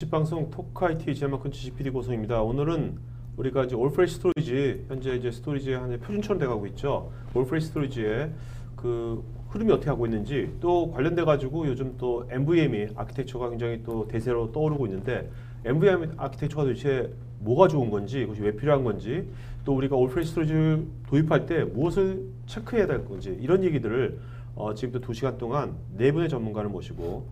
지식 방송 토크IT 제만큼 지식 PD 고성입니다. 오늘은 우리가 이제 올프레시 스토리지 현재 이제 스토리지의 한 표준처럼 돼가고 있죠. 올프레시 스토리지의 그 흐름이 어떻게 하고 있는지 또 관련돼 가지고 요즘 또 NVMe 아키텍처가 굉장히 또 대세로 떠오르고 있는데 NVMe 아키텍처가 도대체 뭐가 좋은 건지 그것이 왜 필요한 건지 또 우리가 올프레시 스토리지를 도입할 때 무엇을 체크해야 될 건지 이런 얘기들을 지금부터 2시간 동안 4분의 전문가를 모시고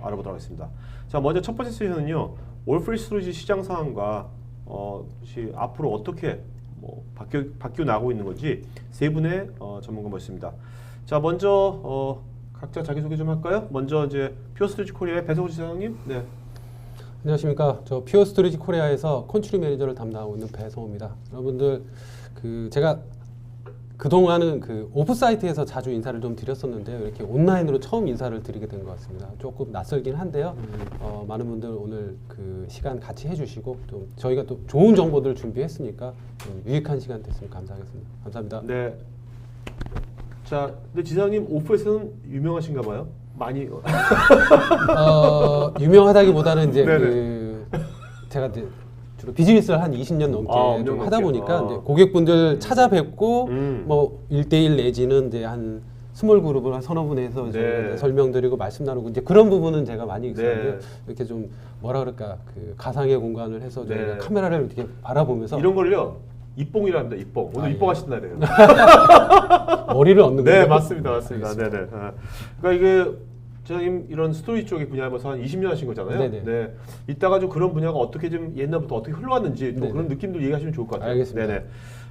알아보도록 하겠습니다. 자, 먼저 첫 번째 세션은요. 올프레시 스토리지 시장 상황과 앞으로 어떻게 바뀌어 나가고 있는 건지 3분의 전문가 모셨습니다. 자, 먼저 각자 자기소개 좀 할까요? 먼저 이제 퓨어 스토리지 코리아의 배성우 지사장님. 네. 안녕하십니까. 저 퓨어 스토리지 코리아에서 컨트리 매니저를 담당하고 있는 배성우입니다. 여러분들 제가 그동안은 오프 사이트에서 자주 인사를 좀 드렸었는데요. 이렇게 온라인으로 처음 인사를 드리게 된 것 같습니다. 조금 낯설긴 한데요. 많은 분들 오늘 시간 같이 해주시고 또 저희가 또 좋은 정보들 준비했으니까 좀 유익한 시간 됐으면 감사하겠습니다. 감사합니다. 네. 자, 근데 지사장님 오프에서는 유명하신가 봐요? 많이 유명하다기보다는 이제 제가 이제 주로 비즈니스를 한 20년 넘게 좀 하다 보니까 이제 고객분들 찾아뵙고 뭐 1대1 내지는 이제 한 스몰 그룹을 한 서너 분에서 설명드리고 말씀 나누고 이제 그런 부분은 제가 많이 있었는데 이렇게 좀 뭐라 그럴까 가상의 공간을 해서 저희가 카메라를 이렇게 바라보면서 이런 걸요 입봉이라 합니다. 입봉. 오늘 입봉하신 날이에요. 머리를 얻는 거예요? 네, 맞습니다. 맞습니다. 네네. 그러니까 이게 지사님 이런 스토리 쪽의 분야에서 한 20년 하신 거잖아요. 네네. 네. 이따가 좀 그런 분야가 어떻게 좀 옛날부터 어떻게 흘러왔는지 또 네네. 그런 느낌들 얘기하시면 좋을 것 같아요. 알겠습니다. 네네.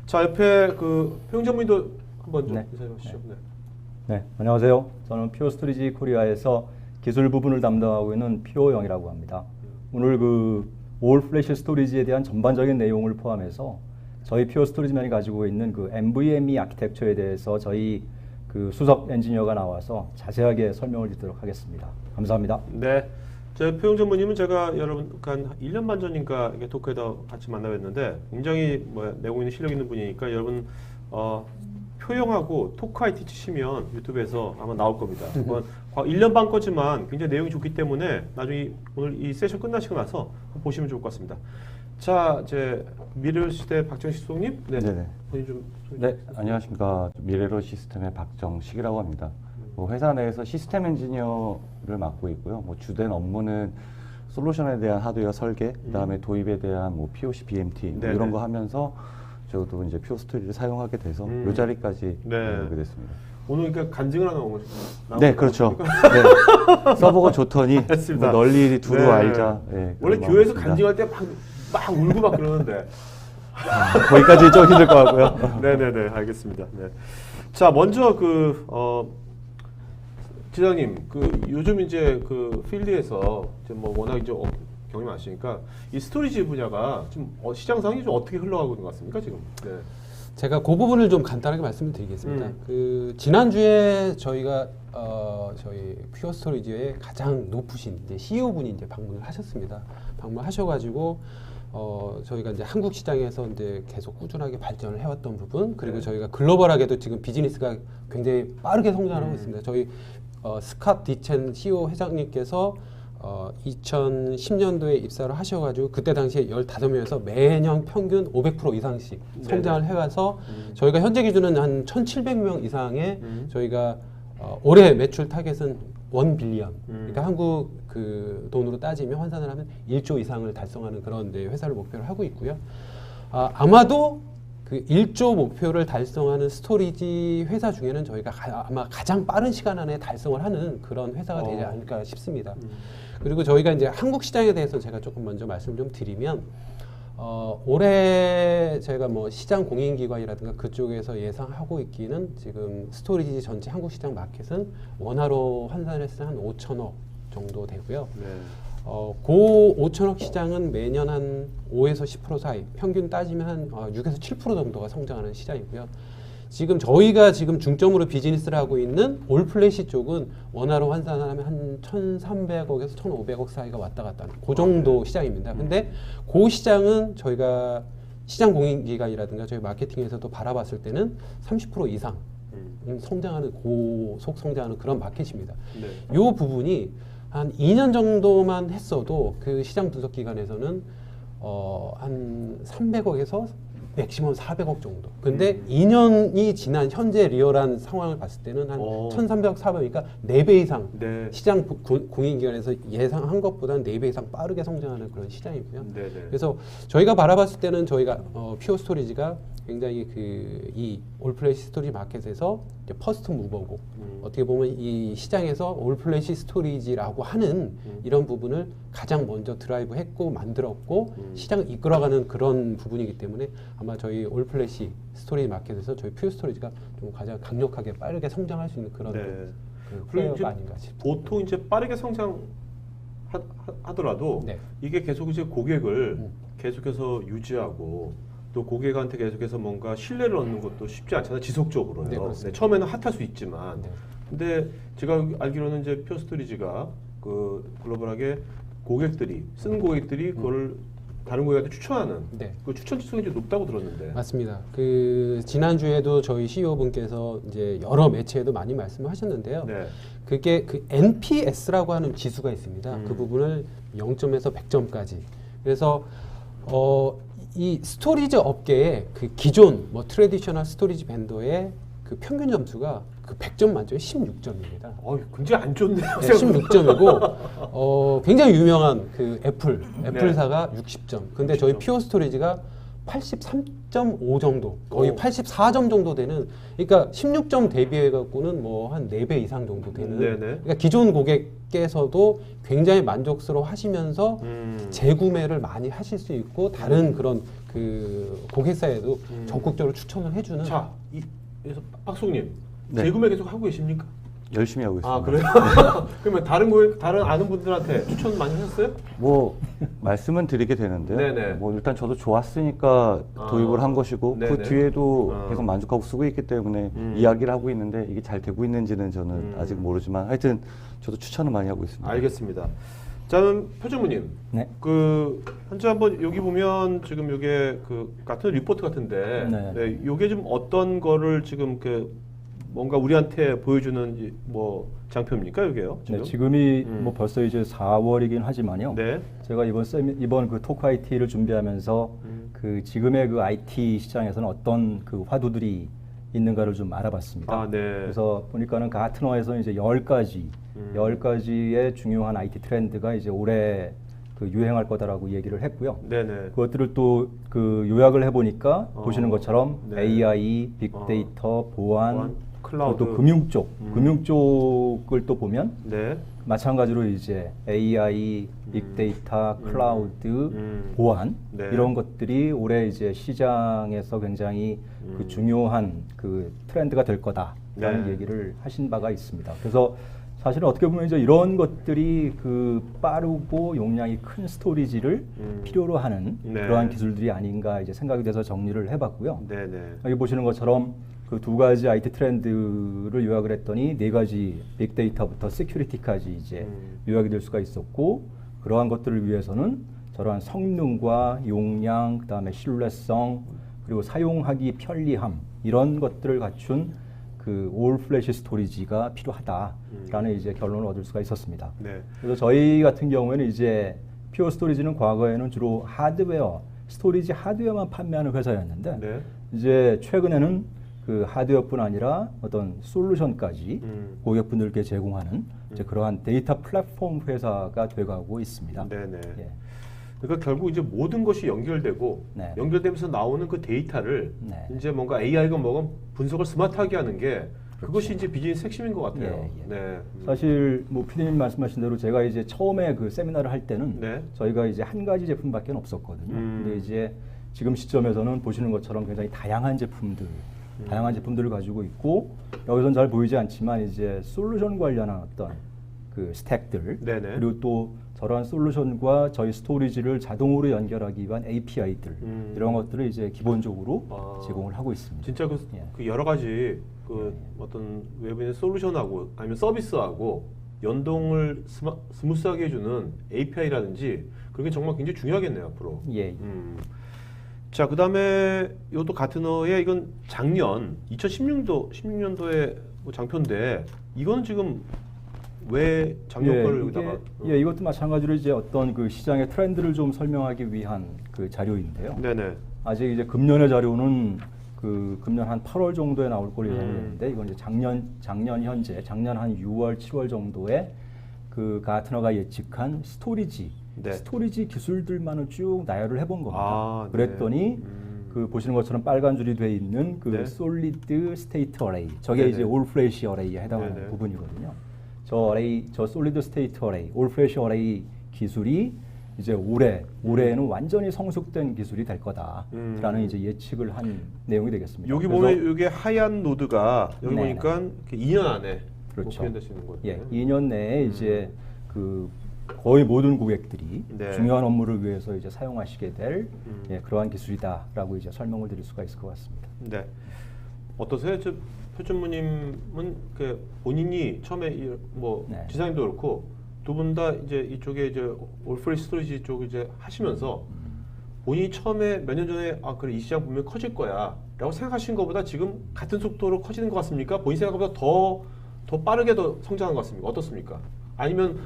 자, 옆에 표영 전문의도 한번 좀 인사해 주시죠. 네, 안녕하세요. 저는 퓨어 스토리지 코리아에서 기술 부분을 담당하고 있는 퓨어영이라고 합니다. 오늘 올 플래시 스토리지에 대한 전반적인 내용을 포함해서 저희 퓨어 스토리지만이 가지고 있는 NVMe 아키텍처에 대해서 저희 수석 엔지니어가 나와서 자세하게 설명을 드리도록 하겠습니다. 감사합니다. 네. 표영 전무님은 제가 여러분 한 1년 반 전인가 토크에다 같이 만나뵀는데 굉장히 내공 있는 실력 있는 분이니까 여러분 표영하고 토크IT 치시면 유튜브에서 아마 나올 겁니다. 1년 반 거지만 굉장히 내용이 좋기 때문에 나중에 오늘 이 세션 끝나시고 나서 보시면 좋을 것 같습니다. 자, 이제 미래로 시대 박정식 소장님, 네네. 본인 좀 네, 안녕하십니까. 미래로 시스템의 박정식이라고 합니다. 회사 내에서 시스템 엔지니어를 맡고 있고요. 주된 업무는 솔루션에 대한 하드웨어 설계, 그다음에 도입에 대한 POC, BMT 이런 거 하면서 저도 이제 퓨어 스토리를 사용하게 돼서 이 자리까지 오게 됐습니다. 오늘 그러니까 간증을 하나 오고 네, 그렇죠. 네. 서버가 좋더니 널리 두루 알자. 네, 원래 교회에서 간증할 때 막 울고 막 그러는데 거기까지 좀 힘들 것 같고요. 네네네, 알겠습니다. 네. 자, 먼저 지사님, 요즘 이제 필드에서 이제 워낙 이제 경험이 많으시니까 이 스토리지 분야가 좀 시장 상황이 좀 어떻게 흘러가고 있는 것 같습니까 지금? 네. 제가 그 부분을 좀 간단하게 말씀드리겠습니다. 지난주에 저희가 저희 퓨어 스토리지의 가장 높으신 이제 CEO분이 이제 방문을 하셨습니다. 방문하셔가지고 저희가 이제 한국 시장에서 이제 계속 꾸준하게 발전을 해왔던 부분, 그리고 저희가 글로벌하게도 지금 비즈니스가 굉장히 빠르게 성장하고 있습니다. 저희 스캇 디첸 CEO 회장님께서 2010년도에 입사를 하셔가지고 그때 당시에 15명에서 매년 평균 500% 이상씩 성장을 해가서 저희가 현재 기준은 한 1,700명 이상의 저희가 올해 매출 타겟은 1 빌리언. 그러니까 한국 돈으로 따지면 환산을 하면 1조 이상을 달성하는 그런 회사를 목표로 하고 있고요. 아마도 1조 목표를 달성하는 스토리지 회사 중에는 저희가 아마 가장 빠른 시간 안에 달성을 하는 그런 회사가 되지 않을까 싶습니다. 그리고 저희가 이제 한국 시장에 대해서 제가 조금 먼저 말씀을 좀 드리면 올해 저희가 시장 공인기관이라든가 그쪽에서 예상하고 있기는 지금 스토리지 전체 한국 시장 마켓은 원화로 환산했을 때 한 5천억 정도 되고요. 그 5천억 시장은 매년 한 5에서 10% 사이, 평균 따지면 한 6에서 7% 정도가 성장하는 시장이고요. 지금 저희가 지금 중점으로 비즈니스를 하고 있는 올플래시 쪽은 원화로 환산하면 한 1,300억에서 1,500억 사이가 왔다 갔다 하는 그 정도 시장입니다. 근데 그 시장은 저희가 시장 공인기관이라든가 저희 마케팅에서도 바라봤을 때는 30% 이상 성장하는 고속 성장하는 그런 마켓입니다. 이 부분이 한 2년 정도만 했어도 그 시장 분석 기관에서는 한 300억에서 맥시멈 400억 정도. 근데 2년이 지난 현재 리얼한 상황을 봤을 때는 한 1,300억, 400억이니까 4배 이상 네. 시장 공인기관에서 예상한 것보다는 4배 이상 빠르게 성장하는 그런 시장이고요. 네네. 그래서 저희가 바라봤을 때는 저희가 피오 스토리지가 굉장히 이 올플래시 스토리지 마켓에서 이제 퍼스트 무버고 어떻게 보면 이 시장에서 올플래시 스토리지라고 하는 이런 부분을 가장 먼저 드라이브했고 만들었고 시장을 이끌어가는 그런 부분이기 때문에 아마 저희 올플래시 스토리지 마켓에서 저희 피오 스토리지가 좀 가장 강력하게 빠르게 성장할 수 있는 그런 네. 그 그리고 이제 플레이어가 아닌가 싶습니다. 보통 이제 빠르게 성장하더라도 네. 이게 계속 이제 고객을 계속해서 유지하고 또 고객한테 계속해서 뭔가 신뢰를 얻는 것도 쉽지 않잖아요. 지속적으로요. 네, 그렇습니다. 처음에는 핫할 수 있지만 네. 근데 제가 알기로는 이제 피어스토리지가 그 글로벌하게 고객들이 쓰는 고객들이 그걸 다른 고객한테 추천하는 네. 그 추천 지수가 이제 높다고 들었는데. 맞습니다. 그 지난주에도 저희 CEO 분께서 이제 여러 매체에도 많이 말씀하셨는데요. 네. 그게 그 NPS라고 하는 지수가 있습니다. 그 부분을 0점에서 100점까지. 그래서 이 스토리지 업계의 그 기존 뭐 트래디셔널 스토리지 벤더의 그 평균 점수가 그 100점 만점에 16점입니다. 굉장히 안 좋네요. 네, 16점이고 굉장히 유명한 그 애플사가 60점. 근데 저희 60점. 피오 스토리지가 83.5 정도, 거의 오. 84점 정도 되는. 그러니까 16점 대비해 갖고는 뭐 한 4배 이상 정도 되는. 네네. 그러니까 기존 고객께서도 굉장히 만족스러워 하시면서 재구매를 많이 하실 수 있고 다른 그런 그 고객사에도 적극적으로 추천을 해주는. 자, 그래서 박송님 네. 재구매 계속 하고 계십니까? 열심히 하고 있습니다. 아 그래요? 그러면 다른 아는 분들한테 추천 많이 하셨어요? 뭐 말씀은 드리게 되는데요. 네네. 뭐 일단 저도 좋았으니까 도입을 한 것이고 네네. 그 뒤에도 아. 계속 만족하고 쓰고 있기 때문에 이야기를 하고 있는데 이게 잘 되고 있는지는 저는 아직 모르지만 하여튼 저도 추천을 많이 하고 있습니다. 알겠습니다. 자, 그럼 표정무님, 네. 그 현재 한번 여기 보면 지금 이게 그 같은 리포트 같은데, 네. 네, 이게 좀 어떤 거를 지금 그 뭔가 우리한테 보여주는 뭐 장표입니까, 이게요? 지금? 네, 지금이 뭐 벌써 이제 4월이긴 하지만요. 네. 제가 이번 그 토크 IT를 준비하면서 그 지금의 그 IT 시장에서는 어떤 그 화두들이 있는가를 좀 알아봤습니다. 아, 네. 그래서 보니까는 가트너에서 이제 10가지의 중요한 IT 트렌드가 이제 올해 그 유행할 거다라고 얘기를 했고요. 네네. 그것들을 또 그 요약을 해보니까 보시는 것처럼 네. AI, 빅데이터, 보안, 클라우드. 또 금융 쪽을 또 보면 네. 마찬가지로 이제 AI, 빅데이터, 클라우드, 보안 네. 이런 것들이 올해 이제 시장에서 굉장히 그 중요한 그 트렌드가 될 거다라는 네. 얘기를 하신 바가 있습니다. 그래서 사실은 어떻게 보면 이제 이런 것들이 그 빠르고 용량이 큰 스토리지를 필요로 하는 네. 그러한 기술들이 아닌가 이제 생각이 돼서 정리를 해봤고요. 네네. 여기 보시는 것처럼 그 2가지 IT 트렌드를 요약을 했더니 4가지 빅데이터부터 시큐리티까지 이제 요약이 될 수가 있었고, 그러한 것들을 위해서는 저러한 성능과 용량, 그다음에 신뢰성, 그리고 사용하기 편리함 이런 것들을 갖춘 그 올 플래시 스토리지가 필요하다라는 이제 결론을 얻을 수가 있었습니다. 네. 그래서 저희 같은 경우에는 이제 피오 스토리지는 과거에는 주로 하드웨어, 스토리지 하드웨어만 판매하는 회사였는데 네. 이제 최근에는 그 하드웨어뿐 아니라 어떤 솔루션까지 고객분들께 제공하는 이제 그러한 데이터 플랫폼 회사가 돼가고 있습니다. 네네. 예. 그러니까 결국 이제 모든 것이 연결되고 네. 연결되면서 나오는 그 데이터를 네. 이제 뭔가 AI가 뭐가 분석을 스마트하게 하는 게 그것이 이제 비즈니스 핵심인 것 같아요. 예, 예. 네. 사실 뭐 피디님 말씀하신 대로 제가 이제 처음에 그 세미나를 할 때는 네. 저희가 이제 한 가지 제품밖에 없었거든요. 근데 이제 지금 시점에서는 보시는 것처럼 굉장히 다양한 제품들을 가지고 있고, 여기서는 잘 보이지 않지만 이제 솔루션 관련한 어떤 그 스택들, 네네. 그리고 또 저러한 솔루션과 저희 스토리지를 자동으로 연결하기 위한 API들 이런 것들을 이제 기본적으로 제공을 하고 있습니다. 진짜 그, 예. 그 여러 가지 그 어떤 외부인 솔루션하고 아니면 서비스하고 연동을 스무스하게 해주는 API라든지 그게 정말 굉장히 중요하겠네요 앞으로. 예. 자, 그다음에 이것도 가트너의 이건 작년 2016년도의 뭐 장표인데 이거는 지금 왜 작년 거를 여기다가 이것도 마찬가지로 이제 어떤 그 시장의 트렌드를 좀 설명하기 위한 그 자료인데요. 네네. 아직 이제 금년의 자료는 그 금년 한 8월 정도에 나올 걸로 예상되는데 이건 이제 작년 현재 작년 한 6월 7월 정도에 그 가트너가 예측한 스토리지 기술들만을 쭉 나열을 해본 겁니다. 아, 그랬더니 네. 그 보시는 것처럼 빨간 줄이 돼 있는 그 네. 솔리드 스테이트 어레이 저게 네네. 이제 올 플래시 어레이에 해당하는 네네. 부분이거든요. 저 솔리드 스테이트 어레이, 올 플래시 어레이 기술이 이제 올해에는 완전히 성숙된 기술이 될 거다라는 이제 예측을 한 내용이 되겠습니다. 여기 그래서 보면 이게 하얀 노드가 여기 네네. 보니까 2년 안에 그렇죠. 표현될 수 있는 거예요. 예, 2년 내에 이제 그 거의 모든 고객들이 네. 중요한 업무를 위해서 이제 사용하시게 될 예, 그러한 기술이다라고 이제 설명을 드릴 수가 있을 것 같습니다. 네. 어떠세요? 표준무님은 그 본인이 처음에 뭐 네. 지사님도 그렇고 두 분 다 이제 이쪽에 이제 올프레시 스토리지 쪽 이제 하시면서 본인이 처음에 몇 년 전에 아 그래 이 시장 분명 커질 거야라고 생각하신 것보다 지금 같은 속도로 커지는 것 같습니까? 본인 생각보다 더 빠르게 더 성장한 것 같습니까? 어떻습니까? 아니면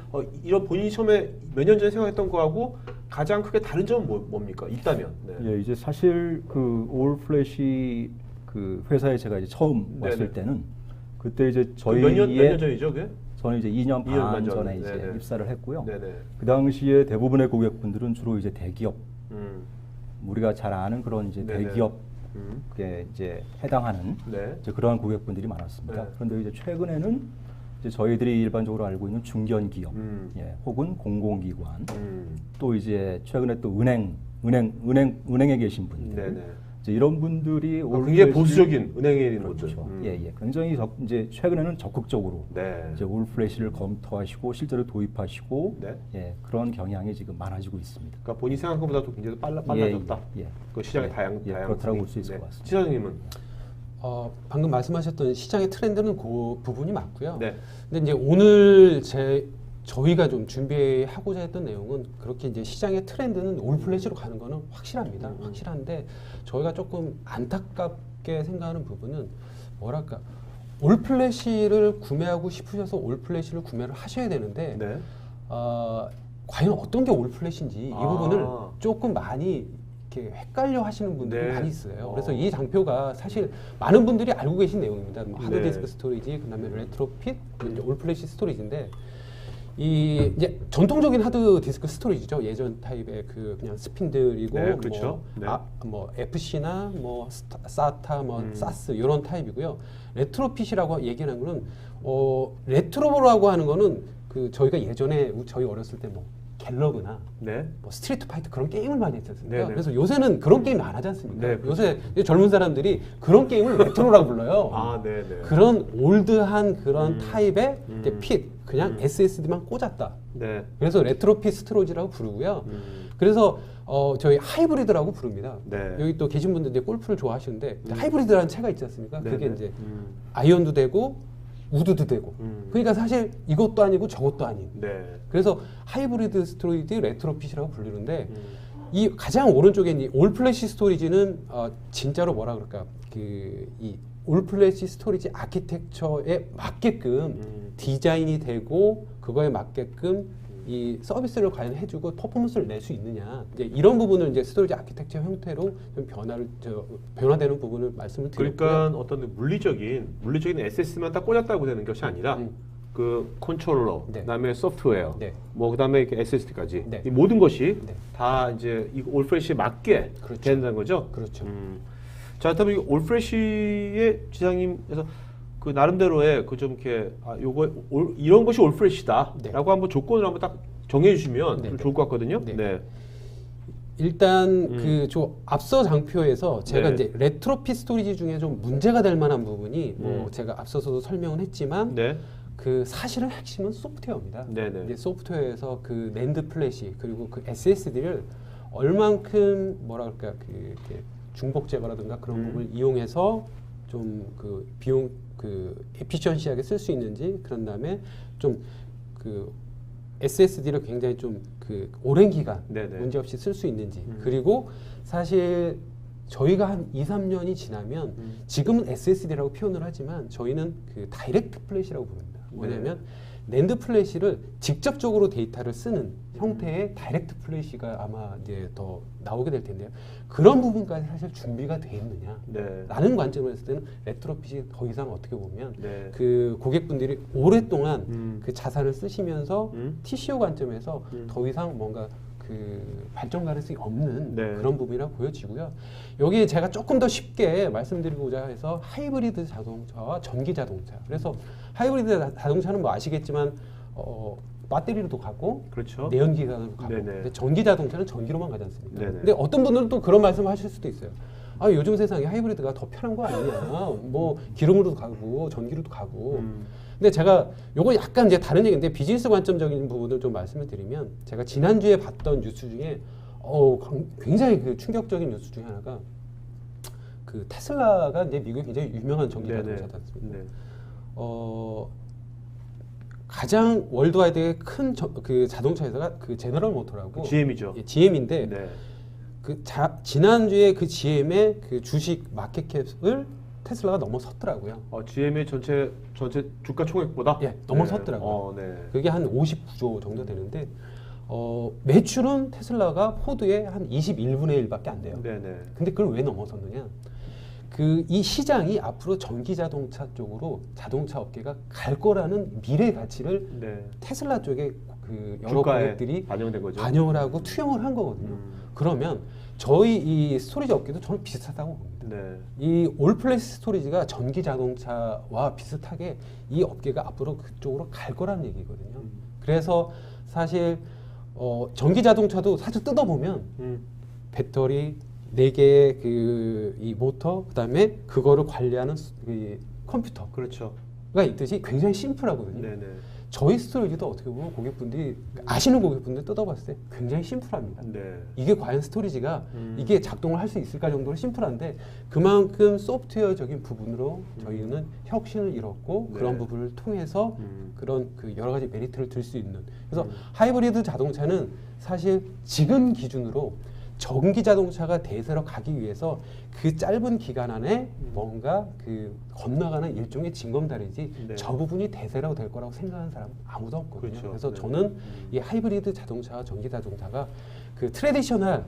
이런 본인이 처음에 몇 년 전에 생각했던 거하고 가장 크게 다른 점은 뭡니까? 있다면. 네. 예, 이제 사실 그 올 플래시 그 회사에 제가 이제 처음 왔을 네네. 때는 그때 이제 몇 저희의 년 전이죠, 그게? 저는 이제 2년 2년 반 반 전에 전에. 이제 네네. 입사를 했고요. 네네. 그 당시에 대부분의 고객분들은 주로 이제 대기업, 음. 우리가 잘 아는 그런 이제 네네. 대기업에 이제 해당하는 네. 이제 그러한 고객분들이 많았습니다. 네. 그런데 이제 최근에는 이제 저희들이 일반적으로 알고 있는 중견 기업, 예, 혹은 공공기관, 또 이제 최근에 또 은행에 계신 분들, 네네. 이제 이런 분들이 올 굉장히 플래시- 보수적인 은행에 있는 곳들. 그렇죠. 예. 굉장히 이제 최근에는 적극적으로 네. 이제 올 플래시를 검토하시고 실제로 도입하시고 네. 예, 그런 경향이 지금 많아지고 있습니다. 그러니까 본인 생각한 것보다도 굉장히 빨라졌다. 예. 그 시장의 예, 다양. 그렇다고 볼 수 있을 것 같습니다. 지사님은 방금 말씀하셨던 시장의 트렌드는 그 부분이 맞고요. 네. 근데 이제 오늘 저희가 좀 준비하고자 했던 내용은 그렇게 이제 시장의 트렌드는 올 플래시로 가는 거는 확실합니다. 확실한데 저희가 조금 안타깝게 생각하는 부분은 뭐랄까 올 플래시를 구매하고 싶으셔서 올 플래시를 구매를 하셔야 되는데 네. 과연 어떤 게 올 플래시인지 이 아. 부분을 조금 많이 이렇게 헷갈려 하시는 분들이 네. 많이 있어요. 그래서 이 장표가 사실 많은 분들이 알고 계신 내용입니다. 뭐 하드디스크 네. 스토리지, 그다음에 레트로핏, 이제 올 플래시 스토리지인데 이 이제 전통적인 하드디스크 스토리지죠. 예전 타입의 그 그냥 스핀들이고 네, 그렇죠. 네. 뭐 FC나 뭐 사타, 뭐 사스 이런 타입이고요. 레트로핏이라고 얘기하는 거는 레트로라고 하는 거는 그 저희가 예전에 저희 어렸을 때 뭐 갤러그나 네. 뭐 스트리트 파이터 그런 게임을 많이 했지 않습니까? 네네. 그래서 요새는 그런 게임이 안 하지 않습니까? 네, 그렇죠. 요새 이제 젊은 사람들이 그런 게임을 레트로라고 불러요. 아, 네, 네. 그런 올드한 그런 타입의 이제 핏, 그냥 SSD만 꽂았다. 네. 그래서 레트로핏 스토리지라고 부르고요. 그래서 저희 하이브리드라고 부릅니다. 네. 여기 또 계신 분들 이제 골프를 좋아하시는데 하이브리드라는 채가 있지 않습니까? 그게 네네. 이제 아이언도 되고 우드도 되고. 그러니까 사실 이것도 아니고 저것도 아닌. 네. 그래서 하이브리드 스토리지 레트로핏이라고 불리는데 이 가장 오른쪽에 있는 올 플래시 스토리지는 진짜로 뭐라 그럴까 이 올 플래시 스토리지 아키텍처에 맞게끔 디자인이 되고 그거에 맞게끔 이 서비스를 과연 해주고 퍼포먼스를 낼 수 있느냐 이제 이런 부분을 이제 스토리지 아키텍처 형태로 좀 변화되는 부분을 말씀을 드렸고요. 그러니까 어떤 물리적인 SSD만 딱 꽂았다고 되는 것이 아니라 그 컨트롤러, 네. 그다음에 소프트웨어, 네. 뭐 그다음에 SSD까지 네. 이 모든 것이 네. 다 이제 이 올프레시에 맞게 그렇죠. 된다는 거죠. 그렇죠. 자, 그다음에 이 올프레시의 지장님에서 그 나름대로의 그 좀 이렇게 요거 이런 것이 올프레시다라고 네. 한번 조건을 한번 딱 정해주시면 네. 좀 좋을 것 같거든요. 네. 네. 일단 저 앞서 장표에서 제가 네. 이제 레트로핏 스토리지 중에 좀 문제가 될 만한 부분이 뭐 제가 앞서서도 설명을 했지만 네. 그 사실은 핵심은 소프트웨어입니다. 네네. 이제 소프트웨어에서 그 낸드 플래시 그리고 그 SSD를 얼만큼 뭐라 그럴까 그 이렇게 중복 제거라든가 그런 부분을 이용해서 좀 그 비용 그 에피션시하게 쓸 수 있는지 그런 다음에 좀 그 SSD를 굉장히 좀 그 오랜 기간 네네. 문제 없이 쓸 수 있는지 그리고 사실 저희가 한 2, 3년이 지나면 지금은 SSD라고 표현을 하지만 저희는 그 다이렉트 플래시라고 부릅니다. 뭐냐면 낸드 플래시를 직접적으로 데이터를 쓰는 형태의 다이렉트 플래시가 아마 이제 더 나오게 될 텐데요. 그런 부분까지 사실 준비가 돼 있느냐? 네. 라는 관점에서 봤을 때는 레트로핏이 더 이상 어떻게 보면 네. 그 고객분들이 오랫동안 그 자산을 쓰시면서 음. TCO 관점에서 더 이상 뭔가 그 발전 가능성이 없는 네. 그런 부분이라고 보여지고요. 여기에 제가 조금 더 쉽게 말씀드리고자 해서 하이브리드 자동차와 전기 자동차. 그래서 하이브리드 자동차는 뭐 아시겠지만 배터리로도 가고 그렇죠. 내연기관으로 가고. 네네. 근데 전기 자동차는 전기로만 가지 않습니까? 네네. 근데 어떤 분들은 또 그런 말씀을 하실 수도 있어요. 아, 요즘 세상에 하이브리드가 더 편한 거 아니냐? 뭐 기름으로도 가고 전기로도 가고. 근데 제가 요거 약간 이제 다른 얘기인데 비즈니스 관점적인 부분을 좀 말씀을 드리면 제가 지난주에 봤던 뉴스 중에 굉장히 그 충격적인 뉴스 중에 하나가 그 테슬라가 이제 미국의 굉장히 유명한 전기 자동차다 않습니까? 네. 가장 월드와이드의 큰 그 자동차 회사가 그 제너럴 모터라고 GM이죠. 예, GM인데 네. 지난주에 그 GM의 그 주식 마켓캡을 테슬라가 넘어섰더라고요. GM의 전체 주가 총액보다 예, 넘어섰더라고요. 네. 그게 한 59조 정도 되는데 매출은 테슬라가 포드의 한 21분의 1밖에 안 돼요. 네네. 근데 그걸 왜 넘어섰느냐? 이 시장이 앞으로 전기 자동차 쪽으로 자동차 업계가 갈 거라는 미래 가치를 네. 테슬라 쪽에 그 여러 주가에 고객들이 반영된 거죠. 반영을 하고 투영을 한 거거든요. 그러면 저희 이 스토리지 업계도 저는 비슷하다고 봅니다. 네. 이 올플래시 스토리지가 전기 자동차와 비슷하게 이 업계가 앞으로 그쪽으로 갈 거라는 얘기거든요. 그래서 사실 전기 자동차도 사실 뜯어보면 배터리 4개의 이 모터 그다음에 그거를 관리하는 그 컴퓨터 그렇죠. 가 있듯이 굉장히 심플하거든요. 네네. 저희 스토리지도 어떻게 보면 고객분들이 아시는 고객분들 뜯어봤을 때 굉장히 심플합니다. 네. 이게 과연 스토리지가 이게 작동을 할 수 있을까 정도로 심플한데 그만큼 소프트웨어적인 부분으로 저희는 혁신을 이뤘고 네. 그런 부분을 통해서 그런 그 여러 가지 메리트를 들 수 있는 그래서 하이브리드 자동차는 사실 지금 기준으로 전기 자동차가 대세로 가기 위해서 그 짧은 기간 안에 뭔가 그 건너가는 일종의 징검다리지 네. 저 부분이 대세라고 될 거라고 생각하는 사람은 아무도 없거든요. 그렇죠. 그래서 네. 저는 이 하이브리드 자동차와 전기 자동차가 그 트레디셔널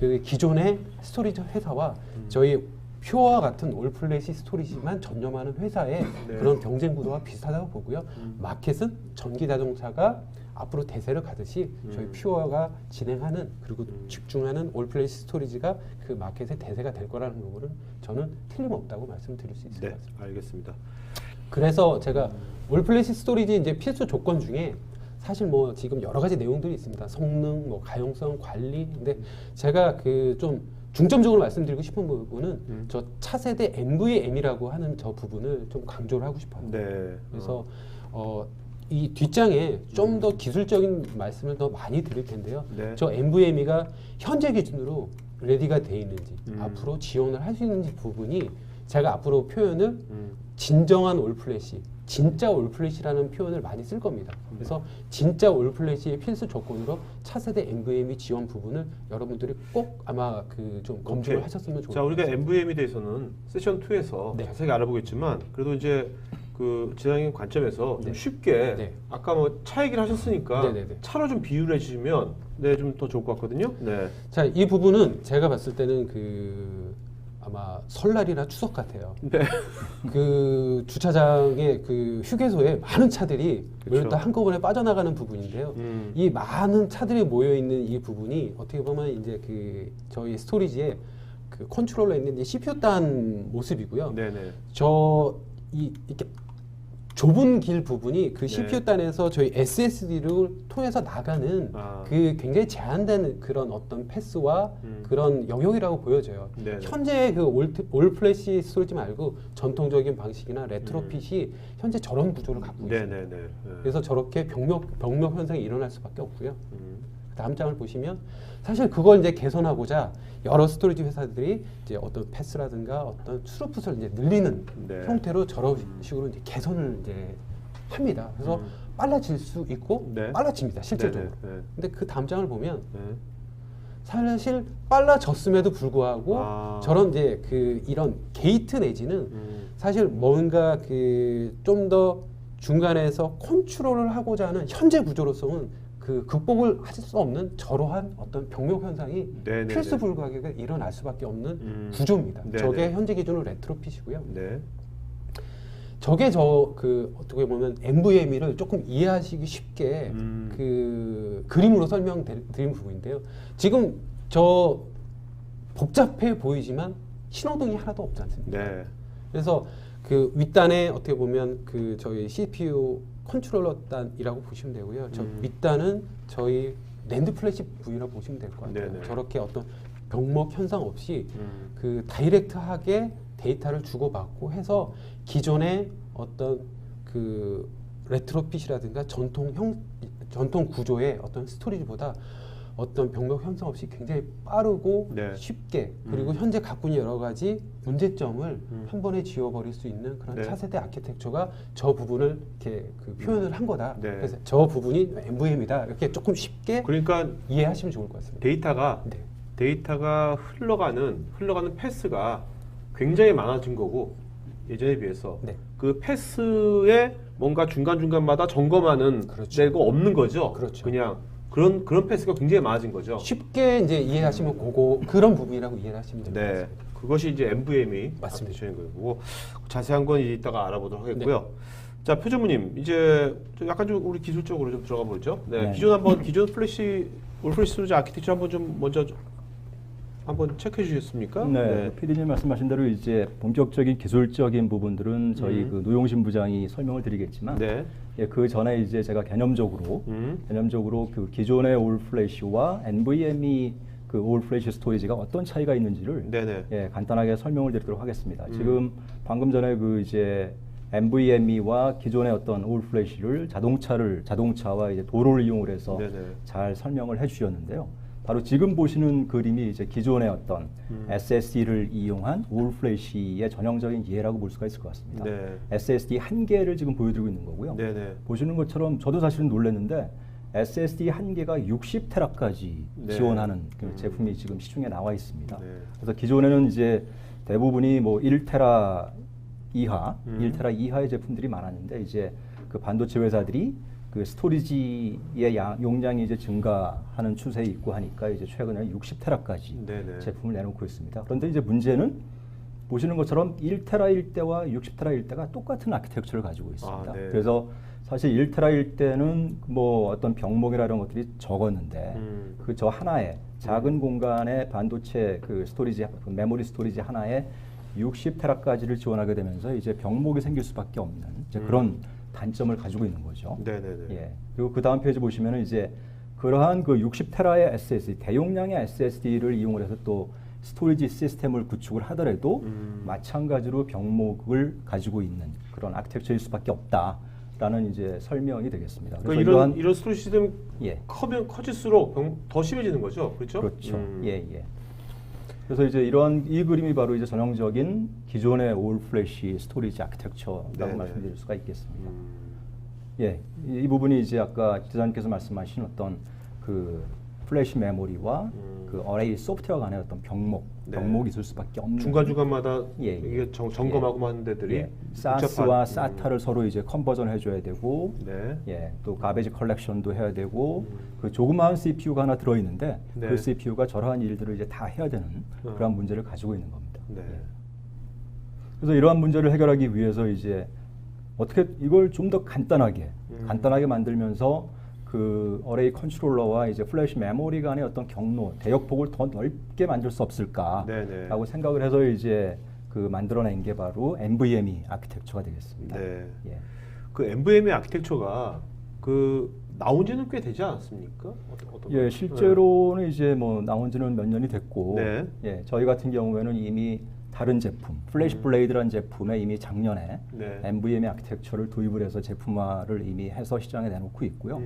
그 기존의 스토리지 회사와 저희 퓨어와 같은 올플래시 스토리지만 전념하는 회사의 네. 그런 경쟁 구도와 비슷하다고 보고요. 마켓은 전기 자동차가 앞으로 대세를 가듯이 저희 퓨어가 진행하는 그리고 집중하는 올플래시 스토리지가 그 마켓의 대세가 될 거라는 부분은 저는 틀림없다고 말씀드릴 수 있을 네. 것 같습니다. 알겠습니다. 그래서 제가 올플래시 스토리지 이제 필수 조건 중에 사실 뭐 지금 여러 가지 내용들이 있습니다. 성능, 뭐 가용성, 관리. 근데 제가 그 좀 중점적으로 말씀드리고 싶은 부분은 저 차세대 NVM이라고 하는 저 부분을 좀 강조를 하고 싶어요. 네. 그래서 이 뒷장에 좀 더 기술적인 말씀을 더 많이 드릴 텐데요. 네. 저 NVMe가 현재 기준으로 레디가 돼 있는지 앞으로 지원을 할 수 있는지 부분이 제가 앞으로 표현을 진정한 올플래시, 진짜 올플래시라는 표현을 많이 쓸 겁니다. 그래서 진짜 올플래시의 필수 조건으로 차세대 NVMe 지원 부분을 여러분들이 꼭 아마 그 좀 검증을 오케이. 하셨으면 좋을 자, 것 우리가 같습니다. NVM에 대해서는 세션 2에서 네. 자세히 알아보겠지만 그래도 이제 그 지향의 관점에서 좀 네. 쉽게 네. 아까 뭐 차 얘기를 하셨으니까 네네네. 차로 좀 비유를 해주시면 좀 더 좋을 것 같거든요. 네. 자, 이 부분은 제가 봤을 때는 그 아마 설날이나 추석 같아요. 네. 그 주차장의 그 휴게소에 많은 차들이 그쵸. 다 한꺼번에 빠져나가는 부분인데요. 이 많은 차들이 모여 있는 이 부분이 어떻게 보면 이제 그 저희 스토리지에 그 컨트롤러에 있는 이제 CPU 딴 모습이고요. 네네. 이렇게 좁은 길 부분이 그 네. CPU 단에서 저희 SSD를 통해서 나가는 그 굉장히 제한된 그런 어떤 패스와 그런 영역이라고 보여져요. 네네. 현재 그 올플래시 스토리지 말고 전통적인 방식이나 레트로핏이 현재 저런 구조를 갖고 있어요. 네네네. 네. 그래서 저렇게 병력 현상이 일어날 수밖에 없고요. 다음 장을 보시면 사실 그걸 이제 개선하고자 여러 스토리지 회사들이 이제 어떤 패스라든가 어떤 스루풋을 이제 늘리는 네. 형태로 저런 식으로 이제 개선을 이제 합니다. 그래서 빨라질 수 있고 네. 빨라집니다, 실질적으로. 네네. 네. 근데 그 다음 장을 보면 네. 사실 빨라졌음에도 불구하고 저런 이제 그 이런 게이트 내지는 사실 뭔가 그 좀 더 중간에서 컨트롤을 하고자 하는 현재 구조로서는 그 극복을 할 수 없는 저러한 어떤 병목 현상이 네네네. 필수 불가하게 일어날 수밖에 없는 구조입니다. 네네. 저게 현재 기준으로 레트로핏이고요. 네. 저게 그 어떻게 보면 NVMe를 조금 이해하시기 쉽게 그 그림으로 설명드린 부분인데요. 지금 저 복잡해 보이지만 신호등이 하나도 없지 않습니까? 네. 그래서 그 윗단에 어떻게 보면 그 저희 CPU 컨트롤러 단이라고 보시면 되고요. 저 윗단은 저희 낸드 플래시 V라고 보시면 될 것 같아요. 네네. 저렇게 어떤 병목 현상 없이 그 다이렉트하게 데이터를 주고받고 해서 기존의 어떤 그 레트로핏이라든가 전통 구조의 어떤 스토리지보다 어떤 병목 현상 없이 굉장히 빠르고 네. 쉽게 그리고 현재 갖고 있는 여러 가지 문제점을 한 번에 지워버릴 수 있는 그런 네. 차세대 아키텍처가 저 부분을 이렇게 그 표현을 한 거다. 네. 그래서 저 부분이 NVMe다. 이렇게 조금 쉽게 그러니까 이해하시면 좋을 것 같습니다. 데이터가 흘러가는 패스가 굉장히 많아진 거고 예전에 비해서 네. 그 패스에 뭔가 중간중간마다 점검하는 그렇죠. 데가 없는 거죠. 그렇죠. 그냥 그런 패스가 굉장히 많아진 거죠. 쉽게 이제 이해하시면 그런 부분이라고 이해를 하시면 됩니다. 네. 그것이 이제 NVMe 맞습니다. 아키텍처인 거고 자세한 건 이따가 알아보도록 하겠고요. 자, 표준무님 이제 약간 좀 우리 기술적으로 좀 들어가 보죠. 네. 네. 기존 플래시 올플래시 스토리지 아키텍처 한번 좀 먼저 한번 체크해 주셨습니까? 네, PD님 말씀하신 대로 이제 본격적인 기술적인 부분들은 저희 그 노용신 부장이 설명을 드리겠지만, 네. 예, 그 전에 이제 제가 개념적으로 그 기존의 올 플래시와 NVMe 그 올 플래시 스토리지가 어떤 차이가 있는지를 네네. 예, 간단하게 설명을 드리도록 하겠습니다. 지금 방금 전에 그 이제 NVMe와 기존의 어떤 올 플래시를 자동차와 이제 도로를 이용을 해서 네네. 잘 설명을 해주셨는데요. 바로 지금 보시는 그림이 이제 기존의 어떤 SSD를 이용한 올 플래시의 전형적인 예라고 볼 수가 있을 것 같습니다. 네. SSD 한 개를 지금 보여드리고 있는 거고요. 네네. 보시는 것처럼 저도 사실은 놀랐는데 SSD 한 개가 60테라까지 네. 지원하는 그 제품이 지금 시중에 나와 있습니다. 네. 그래서 기존에는 이제 대부분이 뭐 1테라 이하의 제품들이 많았는데 이제 그 반도체 회사들이 그 스토리지의 용량이 이제 증가하는 추세에 있고 하니까 이제 최근에 60테라까지 네네. 제품을 내놓고 있습니다. 그런데 이제 문제는 보시는 것처럼 1테라일 때와 60테라일 때가 똑같은 아키텍처를 가지고 있습니다. 아, 네. 그래서 사실 1테라일 때는 뭐 어떤 병목이나 이런 것들이 적었는데 그 저 하나에 작은 공간에 반도체 그 스토리지 그 메모리 스토리지 하나에 60테라까지를 지원하게 되면서 이제 병목이 생길 수밖에 없는 이제 그런 단점을 가지고 있는 거죠. 네네네. 예. 그리고 그 다음 페이지 보시면은 이제 그러한 그 60테라의 SSD 대용량의 SSD를 이용을 해서 또 스토리지 시스템을 구축을 하더라도 마찬가지로 병목을 가지고 있는 그런 아키텍처일 수밖에 없다라는 이제 설명이 되겠습니다. 그러니까 이런 스토리지 시스템이 예. 커질수록 더 심해지는 거죠, 그렇죠? 그렇죠. 예. 그래서 이제 이 그림이 바로 이제 전형적인 기존의 올 플래시 스토리지 아키텍처라고 네네. 말씀드릴 수가 있겠습니다. 예, 이 부분이 이제 아까 기자님께서 말씀하신 어떤 그 플래시 메모리와 그 어레이 소프트웨어 간의 어떤 병목이 있을 수밖에 없는 중간중간마다 예. 이게 점검하고 하는 데들이 예. 사스와 사타를 서로 이제 컨버전 해줘야 되고 네. 예, 또 가베지 컬렉션도 해야 되고 그 조그마한 CPU가 하나 들어 있는데 네. 그 CPU가 저러한 일들을 이제 다 해야 되는 그런 문제를 가지고 있는 겁니다. 네. 예. 그래서 이러한 문제를 해결하기 위해서 이제 어떻게 이걸 좀 더 간단하게 만들면서 그 어레이 컨트롤러와 이제 플래시 메모리 간의 어떤 경로, 대역폭을 더 넓게 만들 수 없을까라고 네네. 생각을 해서 이제 그 만들어낸 게 바로 NVMe 아키텍처가 되겠습니다. 네. 예. 그 NVMe 아키텍처가 그 나온 지는 꽤 되지 않았습니까? 예, 실제로는 이제 뭐 나온 지는 몇 년이 됐고, 네. 예, 저희 같은 경우에는 이미 다른 제품, 플래시 블레이드라는 제품에 이미 작년에 네. NVMe 아키텍처를 도입을 해서 제품화를 이미 해서 시장에 내놓고 있고요.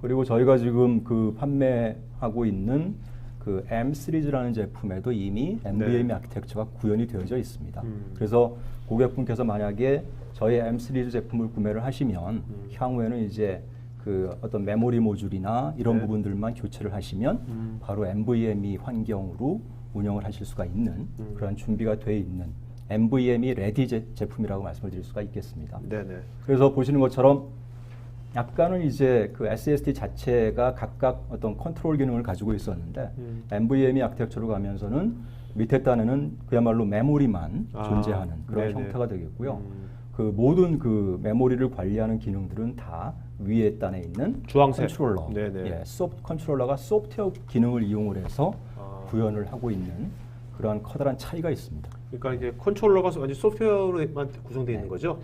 그리고 저희가 지금 그 판매하고 있는 그 M 시리즈라는 제품에도 이미 NVMe 아키텍처가 구현이 되어져 있습니다. 그래서 고객분께서 만약에 저희 M 시리즈 제품을 구매를 하시면 향후에는 이제 그 어떤 메모리 모듈이나 이런 네. 부분들만 교체를 하시면 바로 NVMe 환경으로 운영을 하실 수가 있는 그런 준비가 돼 있는 NVMe 레디 제품이라고 말씀을 드릴 수가 있겠습니다. 네네. 그래서 보시는 것처럼 약간은 이제 그 SSD 자체가 각각 어떤 컨트롤 기능을 가지고 있었는데 NVMe 아키텍처로 가면서는 밑에 단에는 그야말로 메모리만 존재하는 그런 네네. 형태가 되겠고요. 그 모든 그 메모리를 관리하는 기능들은 다 위에 단에 있는 주황색. 컨트롤러, 네네. 예, 컨트롤러가 소프트웨어 기능을 이용을 해서 구현을 하고 있는 그러한 커다란 차이가 있습니다. 그러니까 이제 컨트롤러가 완전 소프트웨어로만 구성되어 있는 거죠.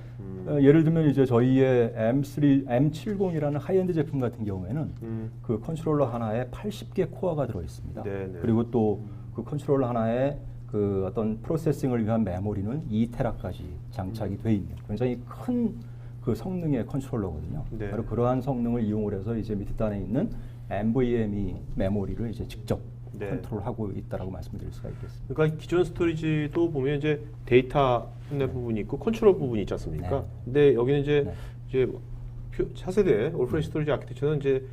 예를 들면 이제 저희의 M70이라는 하이엔드 제품 같은 경우에는 그 컨트롤러 하나에 80개 코어가 들어 있습니다. 네네. 그리고 또 그 컨트롤러 하나에 그 어떤 프로세싱을 위한 메모리는 2테라까지 장착이 돼 있는 굉장히 큰 그 성능의 컨트롤러거든요. 네. 바로 그러한 성능을 이용을 해서 이제 밑에 단에 있는 NVMe 메모리를 이제 직접 네. 컨트롤하고 있다라고 말씀드릴 수가 있겠습니다. 그러니까 기존 스토리지도 보면 이제 데이터 부분이 있고 컨트롤 부분이 있지 않습니까? 네. 근데 여기는 이제 네. 이제 차세대 올프레시 스토리지 아키텍처는 이제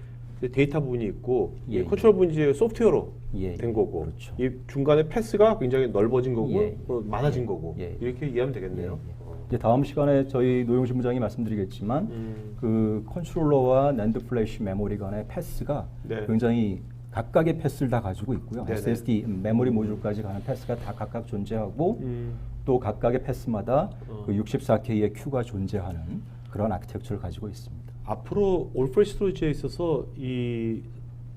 데이터 부분이 있고 예, 이 컨트롤 부분이 이제 소프트웨어로 예, 된 거고 그렇죠. 이 중간에 패스가 굉장히 넓어진 거고 예, 많아진 거고 예. 이렇게 이해하면 되겠네요. 예, 예. 이제 다음 시간에 저희 노영신 부장이 말씀드리겠지만 그 컨트롤러와 낸드 플래시 메모리 간의 패스가 네. 굉장히 각각의 패스를 다 가지고 있고요. 네네. SSD 메모리 모듈까지 가는 패스가 다 각각 존재하고 또 각각의 패스마다 그 64K의 Q가 존재하는 그런 아키텍처를 가지고 있습니다. 앞으로 올프레시 스토리지에 있어서 이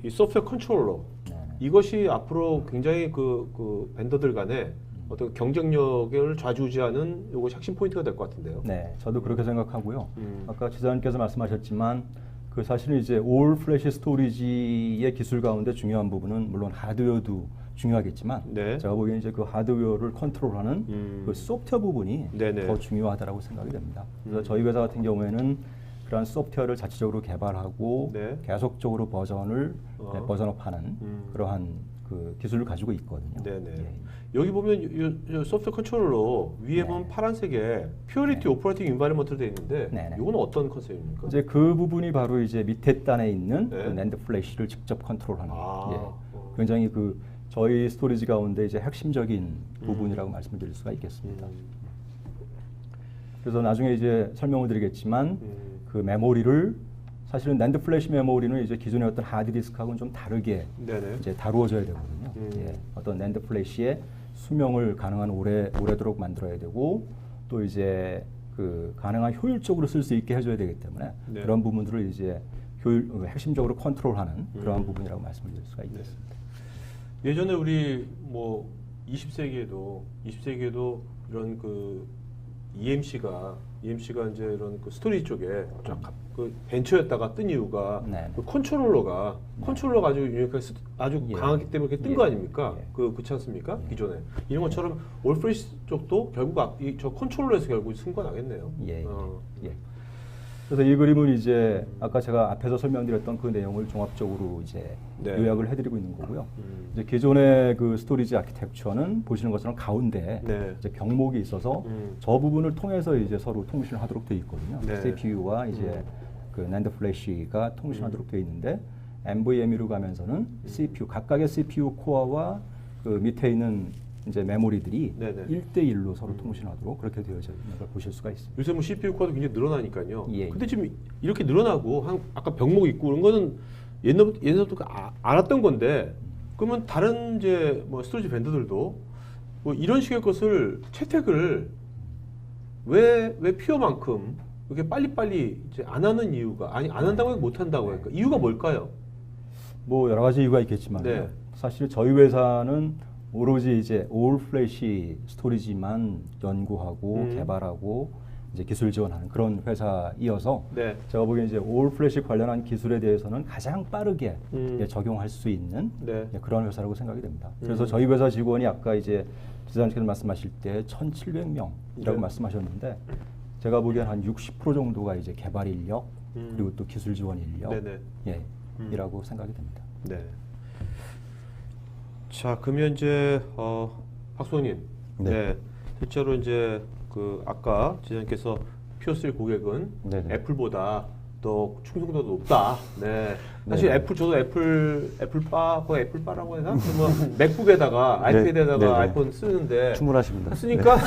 소프트웨어 컨트롤러 네. 이것이 앞으로 굉장히 그 벤더들 간에 어떤 경쟁력을 좌지우지하는 이것이 핵심 포인트가 될 것 같은데요. 네, 저도 그렇게 생각하고요. 아까 지사님께서 말씀하셨지만 그 사실은 이제 올 플래시 스토리지의 기술 가운데 중요한 부분은 물론 하드웨어도 중요하겠지만 네. 제가 보기에는 이제 그 하드웨어를 컨트롤하는 그 소프트웨어 부분이 네네. 더 중요하다라고 생각이 됩니다. 그래서 저희 회사 같은 경우에는 그러한 소프트웨어를 자체적으로 개발하고 네. 계속적으로 버전업하는 그러한 그 기술을 가지고 있거든요. 네네. 예. 여기 보면 이 소프트웨어 컨트롤러 위에 보면 파란색에 퓨어리티 오퍼레이팅 인바이러먼트로 되어 있는데 네네. 이거는 어떤 컨셉입니까? 이제 그 부분이 바로 이제 밑에 단에 있는 네. 그 낸드 플래시를 직접 컨트롤하는 아. 굉장히 그 저희 스토리지 가운데 이제 핵심적인 부분이라고 말씀드릴 수가 있겠습니다. 그래서 나중에 이제 설명을 드리겠지만 그 메모리를 사실은 낸드 플래시 메모리는 이제 기존의 어떤 하드디스크하고는 좀 다르게 네네. 이제 다루어져야 되거든요. 예, 어떤 낸드 플래시의 수명을 가능한 오래도록 만들어야 되고 또 이제 그 가능한 효율적으로 쓸 수 있게 해줘야 되기 때문에 네. 그런 부분들을 이제 핵심적으로 컨트롤하는 그러한 부분이라고 말씀드릴 수가 있겠습니다. 예전에 우리 뭐 20세기에도 이런 그 EMC가 이제 이런 그 스토리지 쪽에 쫙 그 벤처였다가 뜬 이유가 네. 그 컨트롤러가 아주 유니크하게 아주 예. 강하기 때문에 그렇게 뜬 예. 거 아닙니까? 예. 그렇지 않습니까? 기존에 이런 것처럼 올프레시 쪽도 결국 저 컨트롤러에서 결국 승부나겠네요. 예. 예. 그래서 이 그림은 이제 아까 제가 앞에서 설명드렸던 그 내용을 종합적으로 이제 네. 요약을 해드리고 있는 거고요. 이제 기존의 그 스토리지 아키텍처는 보시는 것처럼 가운데 네. 이제 병목이 있어서 저 부분을 통해서 이제 서로 통신을 하도록 되어 있거든요. 네. CPU와 이제 그 낸드 플래시가 통신하도록 되어 있는데 NVMe로 가면서는 CPU 각각의 CPU 코어와 그 밑에 있는 이제 메모리들이 네네. 1대1로 서로 통신하도록 그렇게 되어져 있는 걸 보실 수가 있습니다. 요새 뭐 CPU 코어도 굉장히 늘어나니까요. 예. 근데 지금 이렇게 늘어나고 아까 병목 있고 그런 거는 옛날부터 알았던 건데 그러면 다른 이제 뭐 스토리지 벤더들도 뭐 이런 식의 것을 채택을 왜 퓨어만큼 이렇게 빨리빨리 이제 안 하는 이유가 안 한다고 못 한다고 할까? 이유가 뭘까요? 뭐 여러 가지 이유가 있겠지만 네. 사실 저희 회사는 오로지 이제 올 플래시 스토리지만 연구하고 개발하고 이제 기술 지원하는 그런 회사이어서 네. 제가 보기엔 이제 올 플래시 관련한 기술에 대해서는 가장 빠르게 음. 적용할 수 있는 네. 그런 회사라고 생각이 됩니다. 그래서 저희 회사 직원이 아까 이제 지사님께서 말씀하실 때 1,700명이라고 네. 말씀하셨는데 제가 보기엔 한 60% 정도가 이제 개발 인력 그리고 또 기술 지원 인력 네네. 이라고 생각이 됩니다. 네. 자, 그러면 이제 박수호님, 네. 실제로 이제 그 아까 지사님께서 퓨어3 고객은 네네. 애플보다 또 충성도도 높다. 네. 사실 네. 저도 애플바, 거의 애플바라고 해야 되나? 뭐 맥북에다가 아이패드에다가 네, 네. 아이폰 쓰는데 충분하십니다. 쓰니까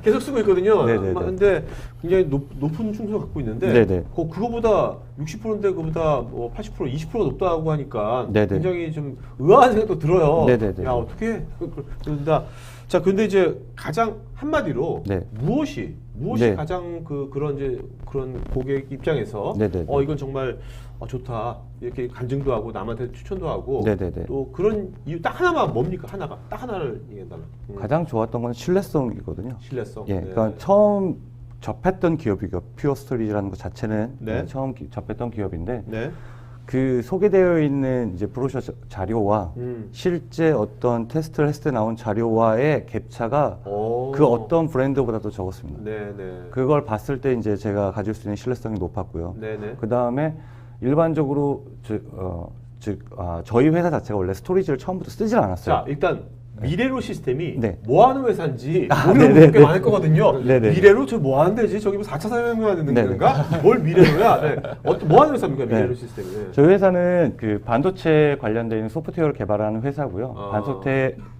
계속 쓰고 있거든요. 네, 네, 네. 근데 굉장히 높은 충성도 갖고 있는데 네, 네. 그거보다 60%인데 그거보다 뭐 80%, 20%가 높다고 하니까 네, 네. 굉장히 좀 의아한 생각도 들어요. 네, 네, 네. 야, 어떻게 그런다. 자, 근데 이제 가장 한마디로 네. 무엇이 네. 가장 그런 고객 입장에서 네, 네, 네. 이건 정말 좋다 이렇게 간증도 하고 남한테 추천도 하고 네, 네, 네. 또 그런 이유 딱 하나만 뭡니까? 딱 하나를 얘기한다면 가장 좋았던 건 신뢰성이거든요. 신뢰성. 예, 네. 그러니까 처음 접했던 기업이고 퓨어 스토리지라는 것 자체는 네. 처음 접했던 기업인데 네. 그 소개되어 있는 이제 브로셔 자료와 실제 어떤 테스트를 했을 때 나온 자료와의 갭차가 오. 그 어떤 브랜드보다도 적었습니다. 네, 네. 그걸 봤을 때 이제 제가 가질 수 있는 신뢰성이 높았고요. 네, 네. 그 다음에 일반적으로 저희 회사 자체가 원래 스토리지를 처음부터 쓰질 않았어요. 자, 일단 미래로 시스템이 네. 뭐 하는 회사인지 아, 모르는 네네. 분들 꽤 많을 거거든요. 네네. 미래로 저 뭐 하는 데지? 저기 뭐 4차 산업혁명 하는 네네. 데인가? 뭘 미래로야? 네. 뭐 하는 회사입니까? 미래로 네. 시스템이. 네. 저희 회사는 그 반도체 관련되어 있는 소프트웨어를 개발하는 회사고요. 아.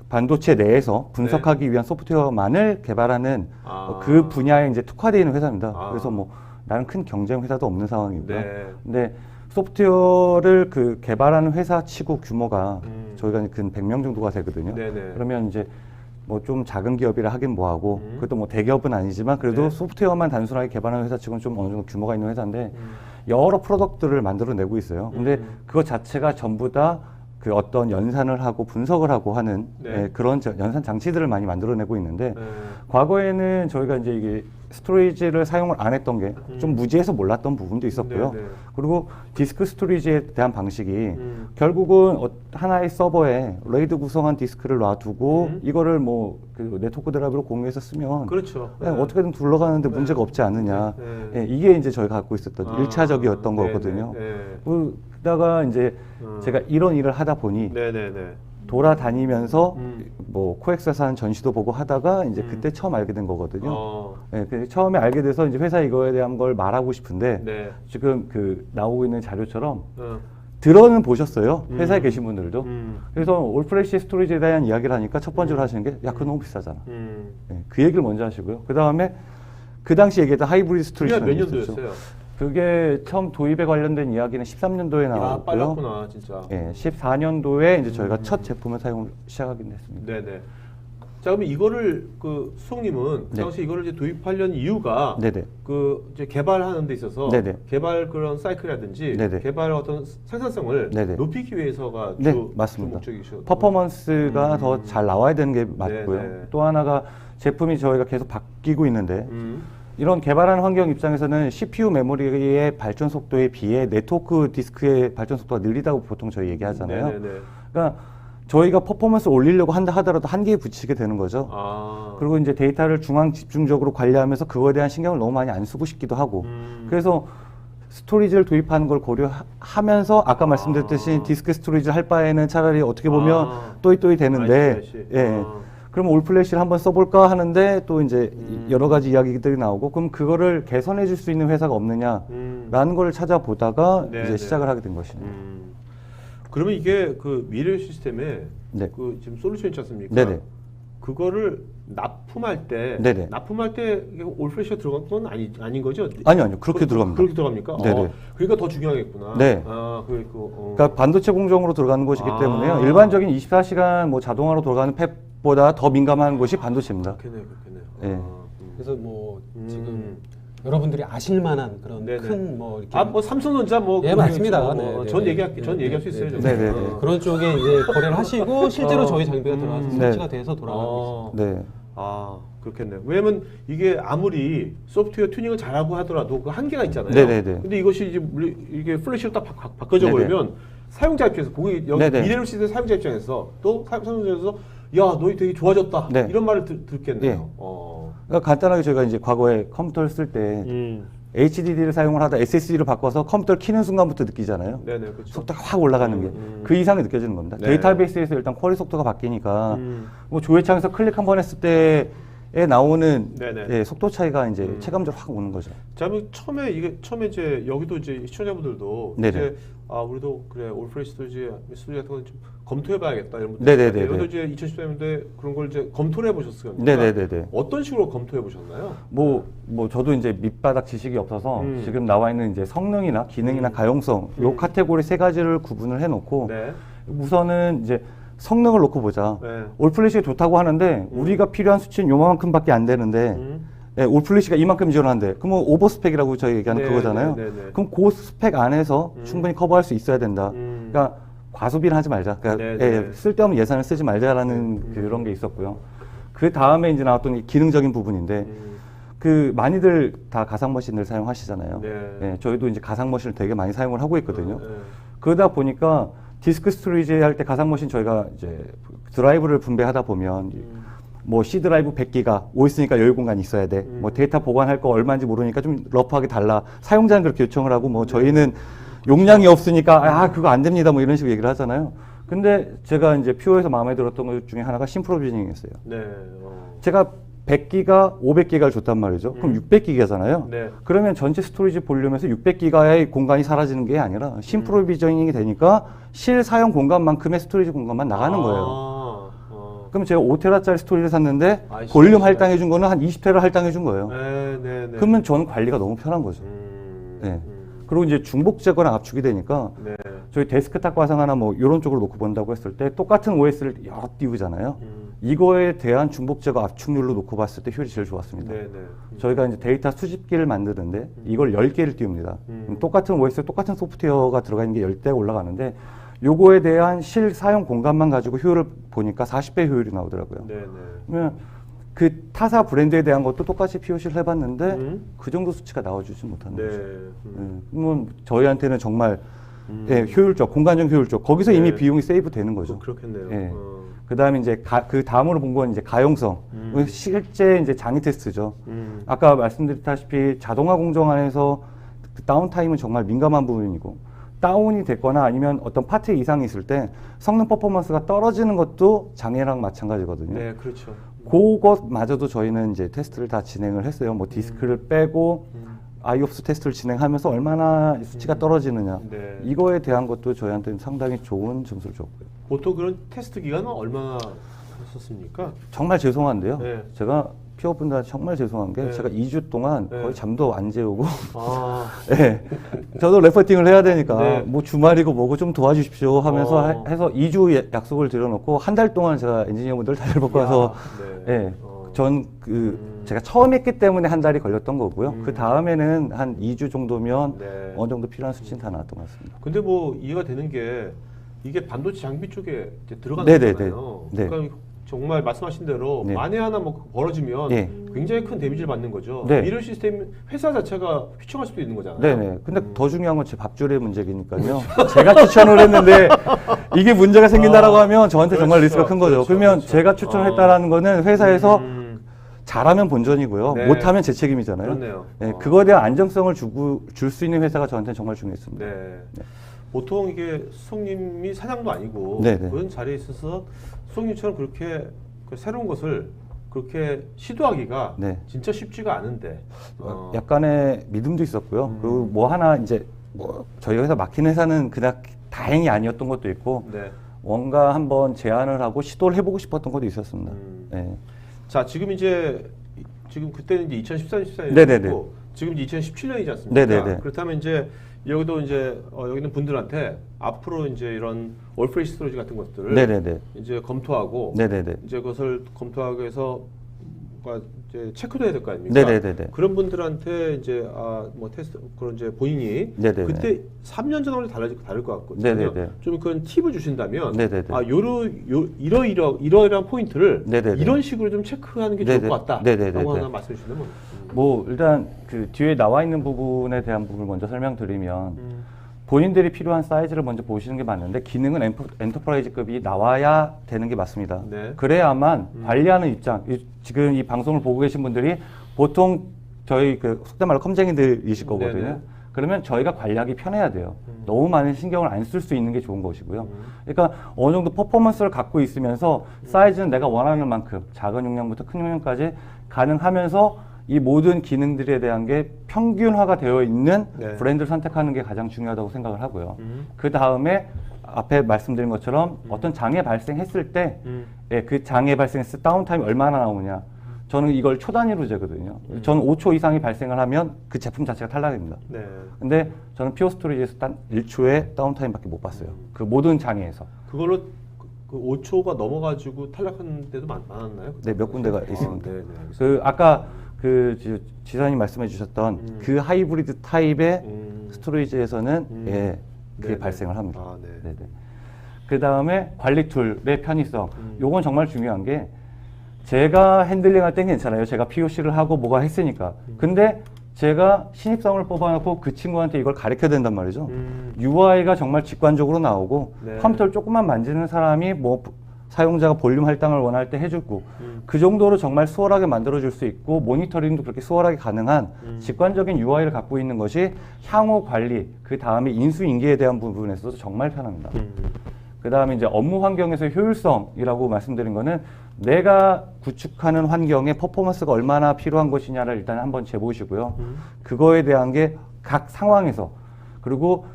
반도체 내에서 분석하기 위한 소프트웨어만을 개발하는 아. 그 분야에 이제 특화되어 있는 회사입니다. 아. 그래서 뭐 나는 큰 경쟁 회사도 없는 상황이고요. 네. 근데 소프트웨어를 그 개발하는 회사 치고 규모가 저희가 근 100명 정도가 되거든요. 네네. 그러면 이제 뭐 좀 작은 기업이라 하긴 뭐하고 그것도 뭐 대기업은 아니지만 그래도 네. 소프트웨어만 단순하게 개발하는 회사 치고는 좀 어느 정도 규모가 있는 회사인데 여러 프로덕트를 만들어내고 있어요. 근데 그것 자체가 전부 다 그 어떤 연산을 하고 분석을 하고 하는 네. 예, 그런 연산 장치들을 많이 만들어내고 있는데 네. 과거에는 저희가 이제 이게 스토리지를 사용을 안 했던 게 좀 무지해서 몰랐던 부분도 있었고요. 네, 네. 그리고 디스크 스토리지에 대한 방식이 결국은 하나의 서버에 레이드 구성한 디스크를 놔두고 이거를 뭐 그 네트워크 드라이브로 공유해서 쓰면 그렇죠. 그냥 네. 어떻게든 둘러가는데 문제가 없지 않느냐. 네. 예, 이게 이제 저희가 갖고 있었던 아, 일차적이었던 네, 거거든요. 네, 네. 그러다가 이제 제가 이런 일을 하다 보니 네네네. 돌아다니면서 뭐 코엑스에서 하는 전시도 보고 하다가 이제 그때 처음 알게 된 거거든요. 예, 그 처음에 알게 돼서 이제 회사 이거에 대한 걸 말하고 싶은데 네. 지금 그 나오고 있는 자료처럼 어. 들어는 보셨어요. 회사에 계신 분들도. 음. 그래서 올프레시 스토리지에 대한 이야기를 하니까 첫 번째로 하시는 게 야, 그거 너무 비싸잖아. 예, 그 얘기를 먼저 하시고요. 그 다음에 그 당시 얘기했던 하이브리드 스토리지 그게 몇 년도였어요? 그게 처음 도입에 관련된 이야기는 13년도에 야, 나왔고요. 빨랐구나, 진짜. 예, 14년도에 이제 저희가 첫 제품을 사용을 시작하긴 했습니다. 네네. 자, 그러면 이거를 수석님은 그 네. 당시 이거를 이제 도입하려는 이유가 네네. 그 이제 개발하는 데 있어서 네네. 개발 그런 사이클이라든지 네네. 개발 어떤 생산성을 네네. 높이기 위해서가 네, 주 맞습니다. 목적이시죠. 퍼포먼스가 더 잘 나와야 되는 게 맞고요. 네네. 또 하나가 제품이 저희가 계속 바뀌고 있는데 음. 이런 개발하는 환경 입장에서는 CPU 메모리의 발전 속도에 비해 네트워크 디스크의 발전 속도가 느리다고 보통 저희 얘기하잖아요. 네네네. 그러니까 저희가 퍼포먼스를 올리려고 한다 하더라도 한계에 부딪히게 되는 거죠. 아. 그리고 이제 데이터를 중앙 집중적으로 관리하면서 그거에 대한 신경을 너무 많이 안 쓰고 싶기도 하고 그래서 스토리지를 도입하는 걸 고려하면서 아까 말씀드렸듯이 디스크 스토리지를 할 바에는 차라리 어떻게 보면 또이또이 되는데 알지. 예. 그럼 올플래시를 한번 써볼까 하는데 또 이제 여러 가지 이야기들이 나오고 그럼 그거를 개선해 줄 수 있는 회사가 없느냐라는 걸 찾아보다가 네, 이제 네. 시작을 하게 된 것입니다. 그러면 이게 그 미래 시스템에 네. 그 지금 솔루션 있지 않습니까? 네네. 그거를 납품할 때 네네. 납품할 때 올프레시가 들어간 건 아닌 거죠? 아니요. 그렇게 들어갑니다. 그렇게 들어갑니까? 네네. 그러니까 더 중요하겠구나. 네. 아, 그랬고. 그러니까 반도체 공정으로 들어가는 곳이기 아. 때문에요. 일반적인 24시간 뭐 자동화로 돌아가는 팹보다 더 민감한 곳이 반도체입니다. 그렇겠네요, 그렇겠네요. 네. 그래서 뭐 지금 여러분들이 아실 만한 그런 네네. 큰 뭐 이렇게 뭐 삼성전자 뭐 예, 그 맞습니다. 뭐 네, 전 네. 얘기할 수 있어요. 네, 저는. 네, 네, 어. 그런 쪽에 이제 거래를 하시고 실제로 저희 장비가 들어가서 네. 설치가 돼서 돌아가고 있습니다. 네. 아, 그렇겠네요. 왜냐면 이게 아무리 소프트웨어 튜닝을 잘하고 하더라도 그 한계가 있잖아요. 네네네. 근데 이것이 이제 이게 플래시로 딱 바꿔져 네네. 버리면 사용자 입장에서 고객 여기 네네. 미래로 시대 사용자 입장에서 또 사용자에서 야, 너희 되게 좋아졌다. 네. 이런 말을 듣겠네요. 네. 그러니까 간단하게 저희가 이제 과거에 컴퓨터를 쓸 때 HDD를 사용을 하다 SSD를 바꿔서 컴퓨터를 키는 순간부터 느끼잖아요. 네네, 그렇죠. 속도가 확 올라가는 게 그 이상이 느껴지는 겁니다. 네. 데이터베이스에서 일단 쿼리 속도가 바뀌니까 뭐 조회창에서 클릭 한 번 했을 때 나오는 네네. 예, 속도 차이가 이제 체감적으로 확 오는 거죠. 자, 그럼 처음에 이제 여기도 이제 시청자분들도 네네. 이제 우리도 그래 올프레시 스토리지 같은 거 좀 검토해봐야겠다 이런 분들 네네네네. 여기도 이제 2014년도에 그런 걸 이제 검토를 해보셨어요. 네네네네. 어떤 식으로 검토해보셨나요? 뭐 저도 이제 밑바닥 지식이 없어서 지금 나와 있는 이제 성능이나 기능이나 가용성 요 카테고리 세 가지를 구분을 해놓고 네. 우선은 이제 성능을 놓고 보자. 네. 올플래시가 좋다고 하는데 우리가 필요한 수치는 요만큼밖에 안 되는데 예, 올플래시가 이만큼 지원하는데 그러면 오버스펙이라고 저희 얘기하는 네, 그거잖아요. 네, 네, 네. 그럼 그 스펙 안에서 충분히 커버할 수 있어야 된다. 그러니까 과소비를 하지 말자. 그러니까 네, 네. 예, 쓸데없는 예산을 쓰지 말자라는 그런 게 있었고요. 그 다음에 이제 나왔던 이 기능적인 부분인데 그 많이들 다 가상 머신을 사용하시잖아요. 네. 예, 저희도 이제 가상 머신을 되게 많이 사용을 하고 있거든요. 네. 그러다 보니까 디스크 스토리지 할 때 가상 머신 저희가 이제 드라이브를 분배하다 보면 뭐 C 드라이브 100기가 OS니까 여유 공간이 있어야 돼. 뭐 데이터 보관할 거 얼마인지 모르니까 좀 러프하게 달라. 사용자는 그렇게 요청을 하고 뭐 저희는 용량이 없으니까 그거 안 됩니다. 뭐 이런 식으로 얘기를 하잖아요. 근데 제가 이제 퓨어에서 마음에 들었던 것 중에 하나가 심프로비저닝이었어요. 네. 제가 100기가, 500기가를 줬단 말이죠. 그럼 600기가잖아요. 네. 그러면 전체 스토리지 볼륨에서 600기가의 공간이 사라지는 게 아니라 심프로비저닝이 되니까 실사용 공간만큼의 스토리지 공간만 나가는 거예요. 그럼 제가 5테라짜리 스토리를 샀는데 볼륨 할당해 준 거는 한 20테라 할당해 준 거예요. 네. 그러면 저는 관리가 너무 편한 거죠. 네. 그리고 이제 중복 제거랑 압축이 되니까 네. 저희 데스크탑 가상 하나 뭐 이런 쪽으로 놓고 본다고 했을 때 똑같은 OS를 여러 띄우잖아요. 이거에 대한 중복 제거 압축률로 놓고 봤을 때 효율이 제일 좋았습니다. 네. 저희가 이제 데이터 수집기를 만드는데 이걸 10개를 띄웁니다. 똑같은 OS에 똑같은 소프트웨어가 들어가 있는 게 10대가 올라가는데 요거에 대한 실사용 공간만 가지고 효율을 보니까 40배 효율이 나오더라고요. 네. 그러면 그 타사 브랜드에 대한 것도 똑같이 POC를 해봤는데 그 정도 수치가 나와주지 못하는 네. 거죠. 그러면 저희한테는 정말 예, 효율적, 공간적 효율적 거기서 이미 비용이 세이브 되는 거죠. 그렇겠네요. 예. 그 다음에 이제 그 다음으로 본 건 이제 가용성. 실제 이제 장애 테스트죠. 아까 말씀드렸다시피 자동화 공정 안에서 그 다운타임은 정말 민감한 부분이고 다운이 됐거나 아니면 어떤 파트 이상이 있을 때 성능 퍼포먼스가 떨어지는 것도 장애랑 마찬가지거든요. 네, 그렇죠. 그것마저도 저희는 이제 테스트를 다 진행을 했어요. 뭐 디스크를 빼고 IOPS 테스트를 진행하면서 얼마나 수치가 떨어지느냐. 네. 이거에 대한 것도 저희한테는 상당히 좋은 점수를 줬고요. 보통 그런 테스트 기간은 얼마나 썼습니까? 정말 죄송한데요. 네. 제가 피어분들한테 정말 죄송한 게 네. 제가 2주 동안 네. 거의 잠도 안 재우고 아, 네. 저도 레포팅을 해야 되니까 네. 뭐 주말이고 뭐고 좀 도와주십시오 하면서 어. 해서 2주 약속을 드려놓고 한 달 동안 제가 엔지니어분들 다리를 벗고 와서 네. 전 제가 처음 했기 때문에 한 달이 걸렸던 거고요. 그 다음에는 한 2주 정도면 네. 어느 정도 필요한 수치는 다 나왔던 것 같습니다. 근데 뭐 이해가 되는 게 이게 반도체 장비 쪽에 이제 들어가는 네네네. 거잖아요. 네. 그러니까 정말 말씀하신 대로 네. 만에 하나 뭐 벌어지면 예. 굉장히 큰 데미지를 받는 거죠. 네. 미러 시스템 회사 자체가 휘청할 수도 있는 거잖아요. 네네. 근데 더 중요한 건 제 밥줄의 문제이니까요. 제가 추천을 했는데 이게 문제가 생긴다라고 하면 저한테 정말 그렇죠. 리스크가 큰 거죠. 그렇죠. 그러면 그렇죠. 제가 추천했다라는 거는 회사에서 음. 잘하면 본전이고요. 네. 못하면 제 책임이잖아요. 그렇네요. 네, 그거에 대한 안정성을 줄 수 있는 회사가 저한테는 정말 중요했습니다. 네. 보통 이게 수석님이 사장도 아니고 네네. 그런 자리에 있어서 수석님처럼 그렇게 그 새로운 것을 그렇게 시도하기가 네. 진짜 쉽지가 않은데 약간의 믿음도 있었고요. 그리고 뭐 하나 이제 뭐 저희 회사 막힌 회사는 그닥 다행이 아니었던 것도 있고 네. 뭔가 한번 제안을 하고 시도를 해보고 싶었던 것도 있었습니다. 네. 자 지금 그때는 이제 2014년 네네네. 14년이고 지금 이제 2017년이지 않습니까? 네네네. 그렇다면 이제 여기도 이제 여기 있는 분들한테 앞으로 이제 이런 올프레시 스토리지 같은 것들을 네네네. 이제 검토하고 네네네. 이제 그것을 검토하기 위해서 뭔가 이제 체크도 해야 될 거 아닙니까? 네네네네. 그런 분들한테 이제 뭐 테스트 그런 이제 본인이 네네네. 그때 3년 전하고 다를 것 같거든요. 네네네. 좀 그런 팁을 주신다면 네네네. 이러이러한 포인트를 네네네. 이런 식으로 좀 체크하는 게 좋을 네네. 것 같다. 네네네네. 라고 하나 말씀해 주시면 뭐 일단 그 뒤에 나와 있는 부분에 대한 부분을 먼저 설명드리면 본인들이 필요한 사이즈를 먼저 보시는 게 맞는데 기능은 엔터프라이즈급이 나와야 되는 게 맞습니다. 네. 그래야만 관리하는 입장, 지금 이 방송을 보고 계신 분들이 보통 저희 그 속된 말로 컴쟁이들이실 거거든요. 네네. 그러면 저희가 관리하기 편해야 돼요. 너무 많은 신경을 안 쓸 수 있는 게 좋은 것이고요. 그러니까 어느 정도 퍼포먼스를 갖고 있으면서 사이즈는 내가 원하는 만큼 작은 용량부터 큰 용량까지 가능하면서 이 모든 기능들에 대한 게 평균화가 되어 있는 네. 브랜드를 선택하는 게 가장 중요하다고 생각을 하고요. 그 다음에 앞에 말씀드린 것처럼 어떤 장애 발생했을 때 예, 그 장애 발생했을 때 다운타임이 얼마나 나오냐. 저는 이걸 초 단위로 재거든요. 저는 5초 이상이 발생을 하면 그 제품 자체가 탈락입니다. 네. 근데 저는 피오 스토리지에서 단 1초의 다운타임밖에 못 봤어요. 그 모든 장애에서. 그걸로 그 5초가 넘어가지고 탈락하는 데도 많았나요? 네, 몇 군데가 있습니다. 네, 네. 그 아까 그 지사님 말씀해 주셨던 그 하이브리드 타입의 스토리지에서는 예, 그게 네네. 발생을 합니다. 아, 네. 네네. 그 다음에 관리 툴의 편의성. 요건 정말 중요한 게 제가 핸들링할 땐 괜찮아요. 제가 POC를 하고 뭐가 했으니까. 근데 제가 신입사원을 뽑아놓고 그 친구한테 이걸 가르쳐야 된단 말이죠. UI가 정말 직관적으로 나오고 네. 컴퓨터를 조금만 만지는 사람이 뭐 사용자가 볼륨 할당을 원할 때 해주고 그 정도로 정말 수월하게 만들어줄 수 있고 모니터링도 그렇게 수월하게 가능한 직관적인 UI를 갖고 있는 것이 향후 관리, 그 다음에 인수인계에 대한 부분에서도 정말 편합니다. 그 다음에 이제 업무 환경에서 효율성이라고 말씀드린 거는 내가 구축하는 환경에 퍼포먼스가 얼마나 필요한 것이냐를 일단 한번 재보시고요. 그거에 대한 게 각 상황에서, 그리고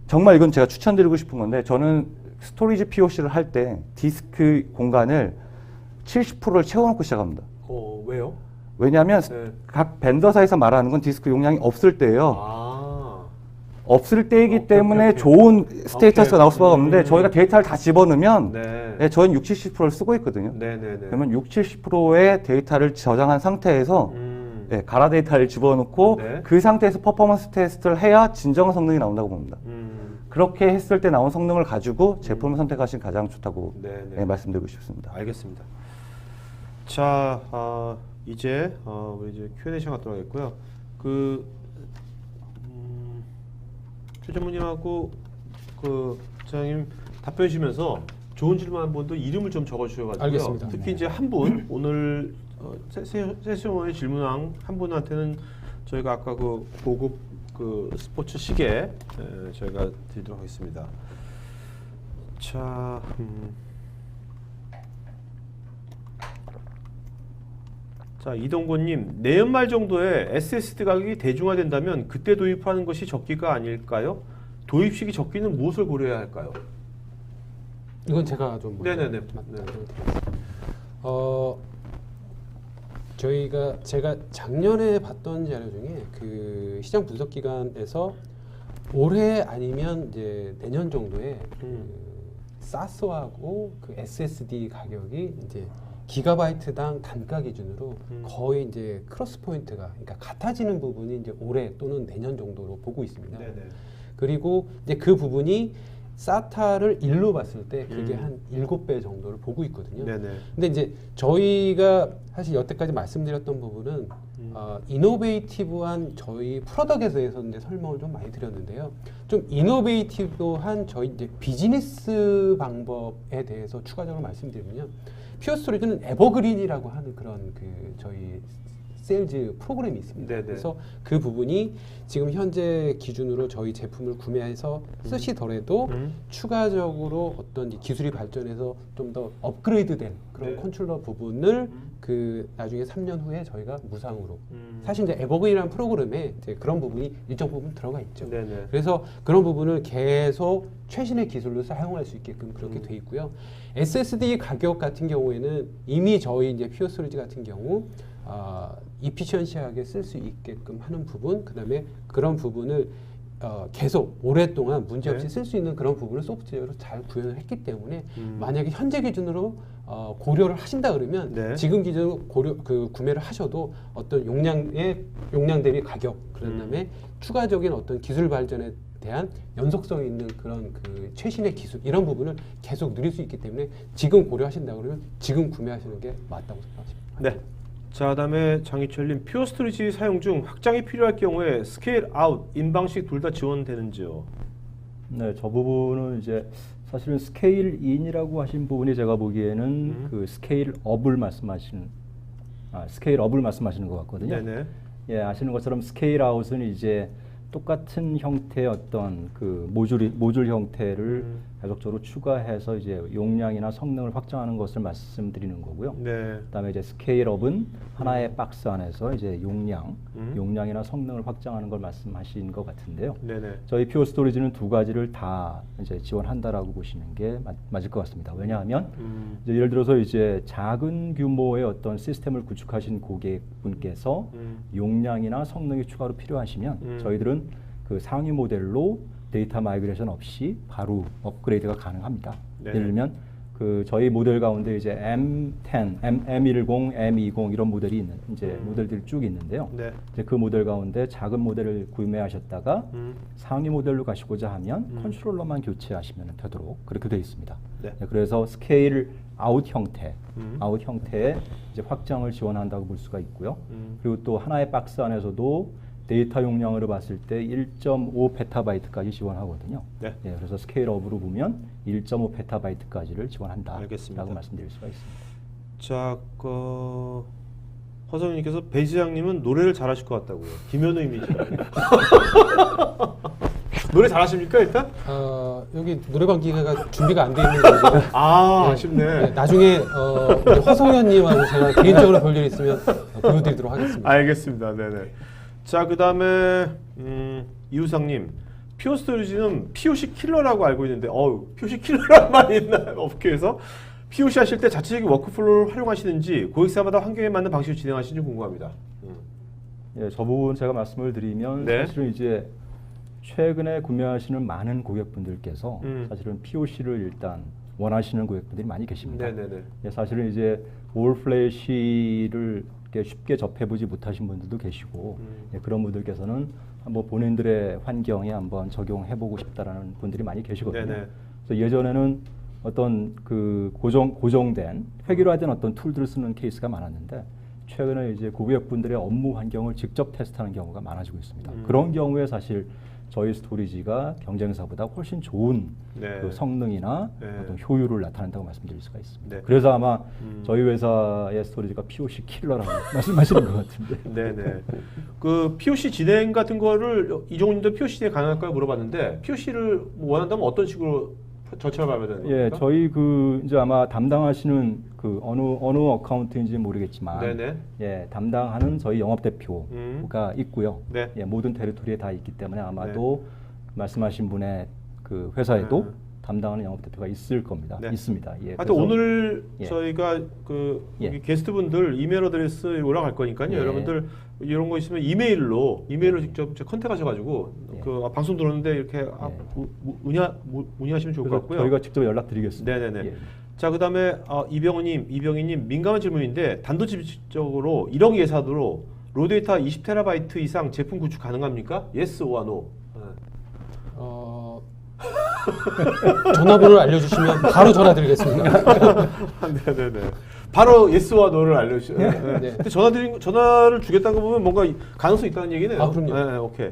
정말 이건 제가 추천드리고 싶은 건데, 저는 스토리지 POC를 할 때 디스크 공간을 70%를 채워놓고 시작합니다. 왜요? 왜냐하면 네. 각 벤더사에서 말하는 건 디스크 용량이 없을 때예요. 아. 없을 때이기 오케이, 때문에 오케이. 좋은 스테이터스가 오케이. 나올 수밖에 없는데 저희가 데이터를 다 집어넣으면 네. 네, 저희는 60, 70%를 쓰고 있거든요. 네네네. 그러면 60, 70%의 데이터를 저장한 상태에서 네, 가라 데이터를 집어넣고 네. 그 상태에서 퍼포먼스 테스트를 해야 진정한 성능이 나온다고 봅니다. 그렇게 했을 때 나온 성능을 가지고 제품을 선택하시는 가장 좋다고 네네. 네, 말씀드리고 싶습니다. 알겠습니다. 자, 이제 우리 이제 Q&A 시간 갖도록 하겠고요. 최 전무님하고 그 부장님 답변해 주시면서 좋은 질문 한 분도 이름을 좀 적어주셔가지고요. 알겠습니다. 특히 이제 한 분 오늘 세션의 질문왕 한 분한테는 저희가 아까 그 고급 그 스포츠 시계 저희가 드리도록 하겠습니다. 자, 자 이동곤님, 내연말 정도의 SSD 가격이 대중화된다면 그때 도입하는 것이 적기가 아닐까요? 도입 시기 적기는 무엇을 고려해야 할까요? 이건 제가 좀 먼저 네네네. 말씀드리겠습니다. 제가 작년에 봤던 자료 중에 그 시장 분석 기관에서 올해 아니면 이제 내년 정도에 그 사스하고 그 SSD 가격이 이제 기가바이트당 단가 기준으로 거의 이제 크로스 포인트가, 그러니까 같아지는 부분이 이제 올해 또는 내년 정도로 보고 있습니다. 네네. 그리고 이제 그 부분이 사타를 일로 봤을 때 그게 한 7배 정도를 보고 있거든요. 네네. 근데 이제 저희가 사실 여태까지 말씀드렸던 부분은 이노베이티브한 저희 프로덕트에 대해서 이제 설명을 좀 많이 드렸는데요. 좀 이노베이티브한 저희 이제 비즈니스 방법에 대해서 추가적으로 말씀드리면요. 퓨어 스토리지는 에버그린이라고 하는 그런 그 저희 세일즈 프로그램이 있습니다. 네네. 그래서 그 부분이 지금 현재 기준으로 저희 제품을 구매해서 쓰시더라도 추가적으로 어떤 기술이 발전해서 좀 더 업그레이드된 그런 네. 컨트롤러 부분을 그 나중에 3년 후에 저희가 무상으로 사실 이제 에버그린이라는 프로그램에 이제 그런 부분이 일정 부분 들어가 있죠. 네네. 그래서 그런 부분을 계속 최신의 기술로 사용할 수 있게끔 그렇게 돼 있고요. SSD 가격 같은 경우에는 이미 저희 이제 퓨어 스토리지 같은 경우 이피션시하게 쓸 수 있게끔 하는 부분, 그다음에 그런 부분을 계속 오랫동안 문제없이 네. 쓸 수 있는 그런 부분을 소프트웨어로 잘 구현을 했기 때문에 만약에 현재 기준으로 고려를 하신다 그러면 네. 지금 기준으로 구매를 하셔도 어떤 용량 대비 가격, 그런 다음에 추가적인 어떤 기술 발전에 대한 연속성 있는 그런 그 최신의 기술 이런 부분을 계속 누릴 수 있기 때문에 지금 고려하신다 그러면 지금 구매하시는 게 맞다고 생각하십니다. 네. 자, 다음에 장희철님, 퓨어 스토리지 사용 중 확장이 필요할 경우에 스케일 아웃, 인방식 둘 다 지원되는지요? 네, 저 부분은 이제 사실은 스케일 인이라고 하신 부분이 제가 보기에는 그 스케일 업을 말씀하시는 스케일 업을 말씀하시는 것 같거든요. 네네. 예, 아시는 것처럼 스케일 아웃은 이제 똑같은 형태의 어떤 그 모듈 형태를 계속적으로 추가해서 이제 용량이나 성능을 확장하는 것을 말씀드리는 거고요. 네. 그다음에 이제 스케일업은 하나의 박스 안에서 이제 용량이나 성능을 확장하는 걸 말씀하신 것 같은데요. 네네. 저희 퓨어 스토리지는 두 가지를 다 이제 지원한다라고 보시는 게 맞을 것 같습니다. 왜냐하면 이제 예를 들어서 이제 작은 규모의 어떤 시스템을 구축하신 고객분께서 용량이나 성능이 추가로 필요하시면 저희들은 그 상위 모델로 데이터 마이그레이션 없이 바로 업그레이드가 가능합니다. 네. 예를 들면 그 저희 모델 가운데 이제 M10, M10, M20 이런 모델이 있는 이제 모델들이 쭉 있는데요. 네. 이제 그 모델 가운데 작은 모델을 구매하셨다가 상위 모델로 가시고자 하면 컨트롤러만 교체하시면 되도록 그렇게 되어 있습니다. 네. 그래서 스케일 아웃 형태의 이제 확장을 지원한다고 볼 수가 있고요. 그리고 또 하나의 박스 안에서도 데이터 용량으로 봤을 때 1.5 페타바이트까지 지원하거든요. 네. 예, 그래서 스케일업으로 보면 1.5 페타바이트까지를 지원한다라고 알겠습니다. 말씀드릴 수가 있습니다. 자, 허성님께서 배지장님은 노래를 잘하실 것 같다고요. 김현우님이죠. 노래 잘하십니까 일단? 여기 노래방 기계가 준비가 안 돼 있는 거고. 아쉽네. 네, 나중에 우리 허성현님하고 제가 개인적으로 볼 일 있으면 보여드리도록 하겠습니다. 알겠습니다. 네네. 자, 그 다음에 이우상님, 퓨어 스토리지는 POC 킬러라고 알고 있는데, POC 킬러라는 말이 있나요? 업계에서 POC 하실 때 자체적인 워크플로우를 활용하시는지 고객사마다 환경에 맞는 방식으로 진행하시는지 궁금합니다. 예, 저 부분 제가 말씀을 드리면 네. 사실은 이제 최근에 구매하시는 많은 고객분들께서 사실은 POC를 일단 원하시는 고객분들이 많이 계십니다. 네네네. 예, 사실은 이제 올 플래시를 이렇게 쉽게 접해보지 못하신 분들도 계시고 예, 그런 분들께서는 한번 본인들의 환경에 한번 적용해보고 싶다라는 분들이 많이 계시거든요. 네네. 그래서 예전에는 어떤 그 고정된 획일화된 어떤 툴들을 쓰는 케이스가 많았는데 최근에 이제 고객분들의 업무 환경을 직접 테스트하는 경우가 많아지고 있습니다. 그런 경우에 사실 저희 스토리지가 경쟁사보다 훨씬 좋은 네. 그 성능이나 네. 어떤 효율을 나타낸다고 말씀드릴 수가 있습니다. 네. 그래서 아마 저희 회사의 스토리지가 POC 킬러라고 말씀하시는 것 같은데. 네네. 그 POC 진행 같은 거를 이종훈님도 POC 진행 가능할까요 물어봤는데 POC를 원한다면 어떤 식으로 절차를 밟아야 되는 겁니까? 예, 저희 그 이제 아마 담당하시는 그 어느 어카운트인지 모르겠지만, 네네. 예, 담당하는 저희 영업 대표가 있고요. 네. 예, 모든 테리토리에 다 있기 때문에 아마도 말씀하신 분의 그 회사에도 담당하는 영업 대표가 있을 겁니다. 네. 있습니다. 예, 하여튼 그래서 오늘 예. 저희가 그 예. 여기 게스트분들 이메일 어드레스 올라갈 거니까요. 예. 여러분들 이런 거 있으면 이메일로 직접 컨택하셔가지고 예. 그 방송 들었는데 이렇게 문의하시면 좋을 것 그래서 같고요. 저희가 직접 연락드리겠습니다. 네네네. 예. 자, 그다음에 이병희님 민감한 질문인데 단도직입적으로 1억 예산으로 로데이터 20TB 이상 제품 구축 가능합니까? Yes or no? 전화번호를 알려주시면 바로 전화드리겠습니다. 네네네. 바로 예스와 노를 알려주세요. 네. 네. 근데 전화를 주겠다는 거 보면 뭔가 가능성이 있다는 얘기네요. 아, 그럼요. 네, 오케이.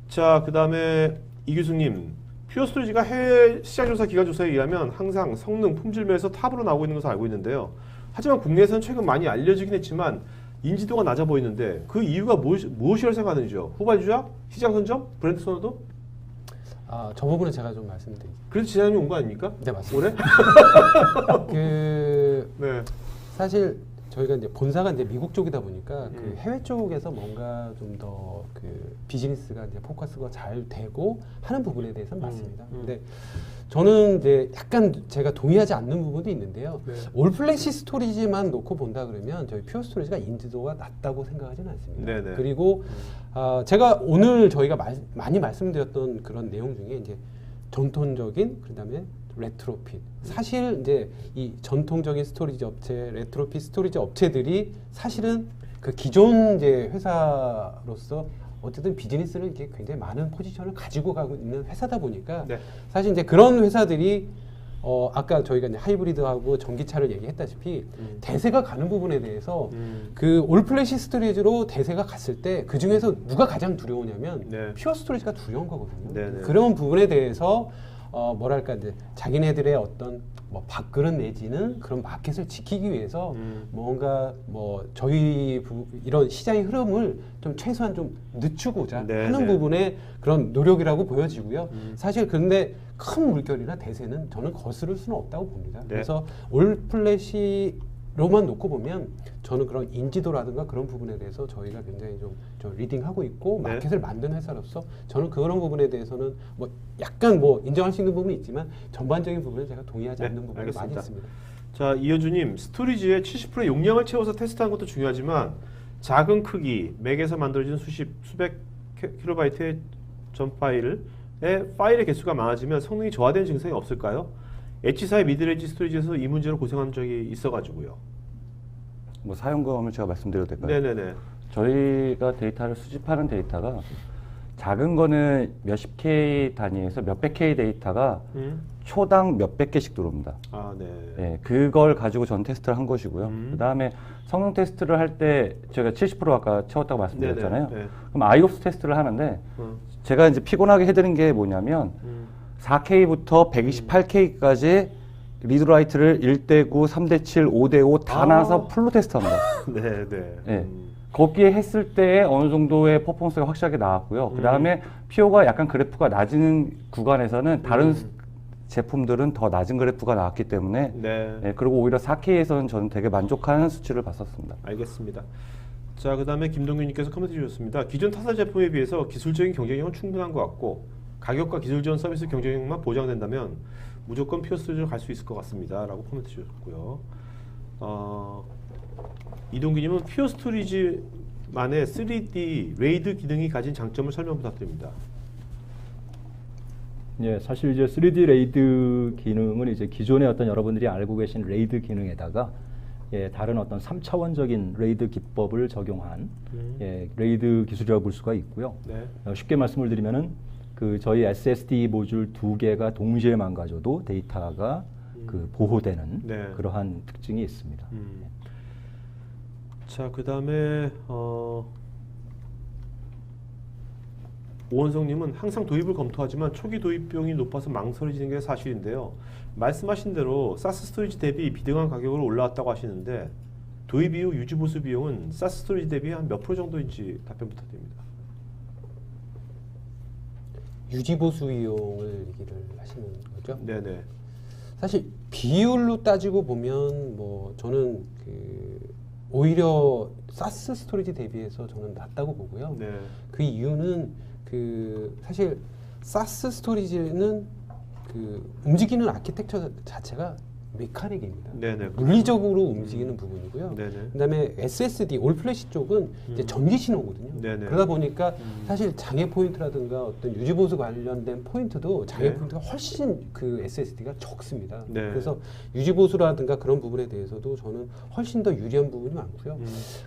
자, 그 다음에 이규승님. 퓨어 스토리지가 해외 시장조사 기관조사에 의하면 항상 성능, 품질면에서 탑으로 나오고 있는 것을 알고 있는데요. 하지만 국내에서는 최근 많이 알려지긴 했지만 인지도가 낮아 보이는데 그 이유가 무엇이라고 생각하는지요? 후발주자? 시장 선점? 브랜드 선호도? 저 부분은 제가 좀 말씀드릴게요. 그래서 지난해 온 거 아닙니까? 네, 맞습니다. 올해? 네. 사실 저희가 이제 본사가 이제 미국 쪽이다 보니까 그 해외 쪽에서 뭔가 좀 더 그 비즈니스가 이제 포커스가 잘 되고 하는 부분에 대해서는 맞습니다. 근데 저는 이제 약간 제가 동의하지 않는 부분도 있는데요. 네. 올플래시 스토리지만 놓고 본다 그러면 저희 퓨어 스토리지가 인지도가 낮다고 생각하지는 않습니다. 네네. 그리고 제가 오늘 저희가 많이 말씀드렸던 그런 내용 중에 이제 전통적인 그다음에 레트로핏. 사실 이제 이 전통적인 스토리지 업체, 레트로핏 스토리지 업체들이 사실은 그 기존 이제 회사로서 어쨌든 비즈니스를 이렇게 굉장히 많은 포지션을 가지고 가고 있는 회사다 보니까 네. 사실 이제 그런 회사들이 아까 저희가 이제 하이브리드하고 전기차를 얘기했다시피 대세가 가는 부분에 대해서 그 올플래시 스토리지로 대세가 갔을 때 그 중에서 누가 가장 두려우냐면 네. 퓨어 스토리지가 두려운 거거든요. 네네. 그런 부분에 대해서 뭐랄까 이제 자기네들의 어떤 뭐 밥그릇 내지는 그런 마켓을 지키기 위해서 뭔가 뭐 저희 이런 시장의 흐름을 좀 최소한 좀 늦추고자 네, 하는 네. 부분에 그런 노력이라고 보여지고요. 사실 근데 큰 물결이나 대세는 저는 거스를 수는 없다고 봅니다. 네. 그래서 올플래시로만 놓고 보면 저는 그런 인지도라든가 그런 부분에 대해서 저희가 굉장히 좀 리딩하고 있고 네. 마켓을 만든 회사로서 저는 그런 부분에 대해서는 뭐 약간 뭐 인정할 수 있는 부분이 있지만 전반적인 부분은 제가 동의하지 네, 않는 부분이 알겠습니다. 많이 있습니다. 자, 이현주님, 스토리지의 70%의 용량을 채워서 테스트하는 것도 중요하지만 작은 크기, 맥에서 만들어진 수백 킬로바이트의 전 파일의 개수가 많아지면 성능이 저하되는 증상이 없을까요? H사의 미드레인지 스토리지에서 이 문제로 고생한 적이 있어가지고요. 뭐 사용 경험을 제가 말씀드려도 될까요? 네네네. 저희가 데이터를 수집하는 데이터가 작은 거는 몇십 K 단위에서 몇백 K 데이터가 초당 몇백 개씩 들어옵니다. 아, 네. 네, 그걸 가지고 전 테스트를 한 것이고요. 그다음에 성능 테스트를 할 때 제가 70% 아까 채웠다고 말씀드렸잖아요. 네네, 네. 그럼 아이옵스 테스트를 하는데 제가 이제 피곤하게 해드린 게 뭐냐면 4K부터 128K까지 리드라이트를 1대9, 3대7, 5대5 다 나눠서 풀로 테스트합니다. 네네. 네. 거기에 했을 때 어느 정도의 퍼포먼스가 확실하게 나왔고요. 그 다음에 PO가 약간 그래프가 낮은 구간에서는 다른 제품들은 더 낮은 그래프가 나왔기 때문에 네. 네, 그리고 오히려 4K에서는 저는 되게 만족하는 수치를 봤었습니다. 알겠습니다. 자, 그 다음에 김동윤님께서 코멘트 주셨습니다. 기존 타사 제품에 비해서 기술적인 경쟁력은 충분한 것 같고 가격과 기술 지원 서비스 경쟁력만 보장된다면 무조건 피어 스토리지로 갈 수 있을 것 같습니다. 라고 코멘트 주셨고요. 이동기님은 피어 스토리지만의 3D 레이드 기능이 가진 장점을 설명 부탁드립니다. 예, 사실 이제 3D 레이드 기능은 이제 기존에 어떤 여러분들이 알고 계신 레이드 기능에다가 예, 다른 어떤 3차원적인 레이드 기법을 적용한 예, 레이드 기술이라고 볼 수가 있고요. 네. 쉽게 말씀을 드리면은 그 저희 SSD 모듈 두 개가 동시에 망가져도 데이터가 그 보호되는 네. 그러한 특징이 있습니다. 자, 그 다음에 오원성님은 항상 도입을 검토하지만 초기 도입 비용이 높아서 망설여지는 게 사실인데요. 말씀하신 대로 사스 스토리지 대비 비등한 가격으로 올라왔다고 하시는데 도입 이후 유지 보수 비용은 사스 스토리지 대비 한 몇 프로 정도인지 답변 부탁드립니다. 유지 보수 이용을 얘기를 하시는 거죠? 네네. 사실 비율로 따지고 보면 뭐 저는 그 오히려 사스 스토리지 대비해서 저는 낮다고 보고요. 네. 그 이유는 그 사실 사스 스토리지는 그 움직이는 아키텍처 자체가 메카닉입니다. 네네. 물리적으로 움직이는 부분이고요. 네네. 그다음에 SSD 올플래시 쪽은 이제 전기 신호거든요. 네네. 그러다 보니까 사실 장애 포인트라든가 어떤 유지 보수 관련된 포인트도 장애 네. 포인트가 훨씬 그 SSD가 적습니다. 네. 그래서 유지 보수라든가 그런 부분에 대해서도 저는 훨씬 더 유리한 부분이 많고요.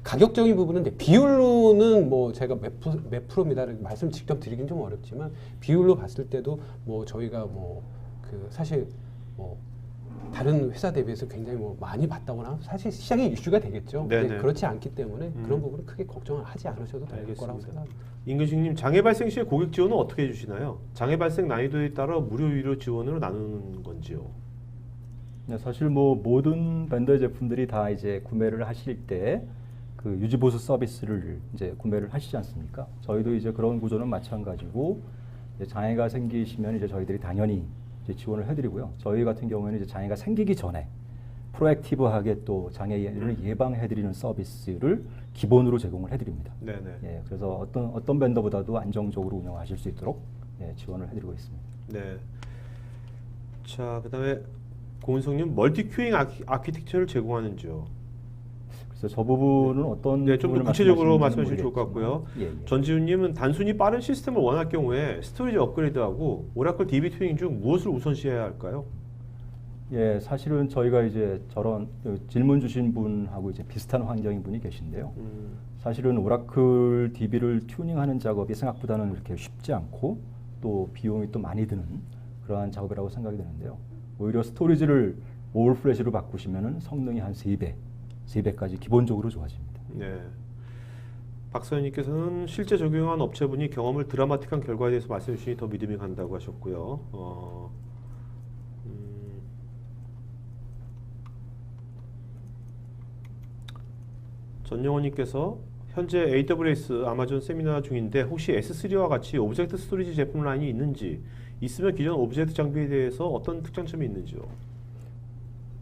가격적인 부분은 이제 비율로는 뭐 제가 몇 프로입니다. 말씀 직접 드리긴 좀 어렵지만 비율로 봤을 때도 뭐 저희가 뭐 그 사실 뭐 다른 회사 대비해서 굉장히 뭐 많이 받다거나 사실 시장에 이슈가 되겠죠. 네네. 근데 그렇지 않기 때문에 그런 부분은 크게 걱정을 하지 않으셔도 될 알겠습니다. 거라고 생각합니다. 임근식님, 장애 발생 시에 고객 지원은 어떻게 해주시나요? 장애 발생 난이도에 따라 무료 유료 지원으로 나누는 건지요? 네, 사실 뭐 모든 벤더 제품들이 다 이제 구매를 하실 때 그 유지 보수 서비스를 이제 구매를 하시지 않습니까? 저희도 이제 그런 구조는 마찬가지고 이제 장애가 생기시면 이제 저희들이 당연히 이제 지원을 해드리고요. 저희 같은 경우에는 이제 장애가 생기기 전에 프로액티브하게 또 장애를 예방해드리는 서비스를 기본으로 제공을 해드립니다. 네네. 예, 그래서 어떤 벤더보다도 안정적으로 운영하실 수 있도록 예, 지원을 해드리고 있습니다. 네. 자, 그다음에 고은성님, 멀티 큐잉 아키텍처를 제공하는지요? 그래서 저 부분은 어떤 네, 좀 더 부분을 구체적으로 말씀하시는지는 말씀해 주시면 좋을 것 같고요. 모르겠지만, 예, 예. 전지훈님은 단순히 빠른 시스템을 원할 경우에 스토리지 업그레이드하고 오라클 DB 튜닝 중 무엇을 우선시해야 할까요? 예, 사실은 저희가 이제 저런 질문 주신 분하고 이제 비슷한 환경인 분이 계신데요. 사실은 오라클 DB를 튜닝하는 작업이 생각보다는 그렇게 쉽지 않고 또 비용이 또 많이 드는 그러한 작업이라고 생각이 되는데요. 오히려 스토리지를 올 플래시로 바꾸시면은 성능이 한 3배까지 기본적으로 좋아집니다. 네. 박서연님께서는 실제 적용한 업체분이 경험을 드라마틱한 결과에 대해서 말씀해 주시니 더 믿음이 간다고 하셨고요. 전영원님께서 현재 AWS 아마존 세미나 중인데 혹시 S3와 같이 오브젝트 스토리지 제품 라인이 있는지, 있으면 기존 오브젝트 장비에 대해서 어떤 특장점이 있는지요?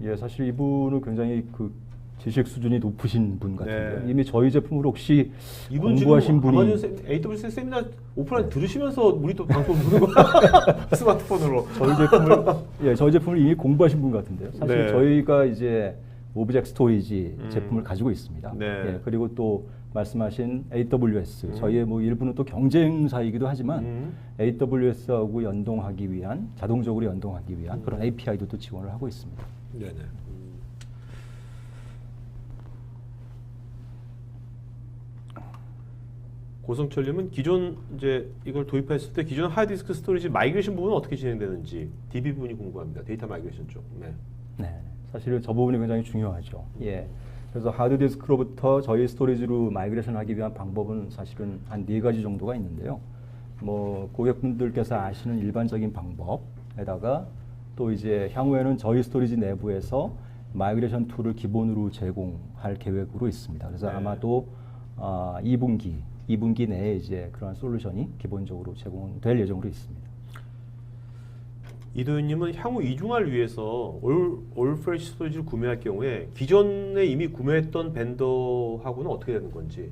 예, 사실 이분은 굉장히 그 지식 수준이 높으신 분 같은데요. 네. 이미 저희 제품을 혹시 이분 공부하신 지금 분이 아마존 AWS 세미나 오프라인 들으시면서 우리 또 방송 보는 거야? 스마트폰으로. 저희 제품을 이미 공부하신 분 같은데요. 사실 네. 저희가 이제 오브젝트 스토리지 제품을 가지고 있습니다. 네. 예, 그리고 또 말씀하신 AWS, 저희의 뭐 일부는 또 경쟁사이기도 하지만 AWS하고 연동하기 위한, 자동적으로 연동하기 위한 그런 API도 또 지원을 하고 있습니다. 네네. 고성철님은 기존 이제 이걸 도입했을 때 기존 하드디스크 스토리지 마이그레이션 부분은 어떻게 진행되는지 DB 부분이 궁금합니다. 데이터 마이그레이션 쪽. 네. 네, 사실은 저 부분이 굉장히 중요하죠. 예. 그래서 하드디스크로부터 저희 스토리지로 마이그레이션하기 위한 방법은 사실은 한 4가지 정도가 있는데요. 뭐 고객분들께서 아시는 일반적인 방법에다가 또 이제 향후에는 저희 스토리지 내부에서 마이그레이션 툴을 기본으로 제공할 계획으로 있습니다. 그래서 네. 아마도 2분기 내에 이제 그런 솔루션이 기본적으로 제공될 예정으로 있습니다. 이도현님은 향후 이중화를 위해서 올프레시 스토리지를 구매할 경우에 기존에 이미 구매했던 벤더하고는 어떻게 되는 건지,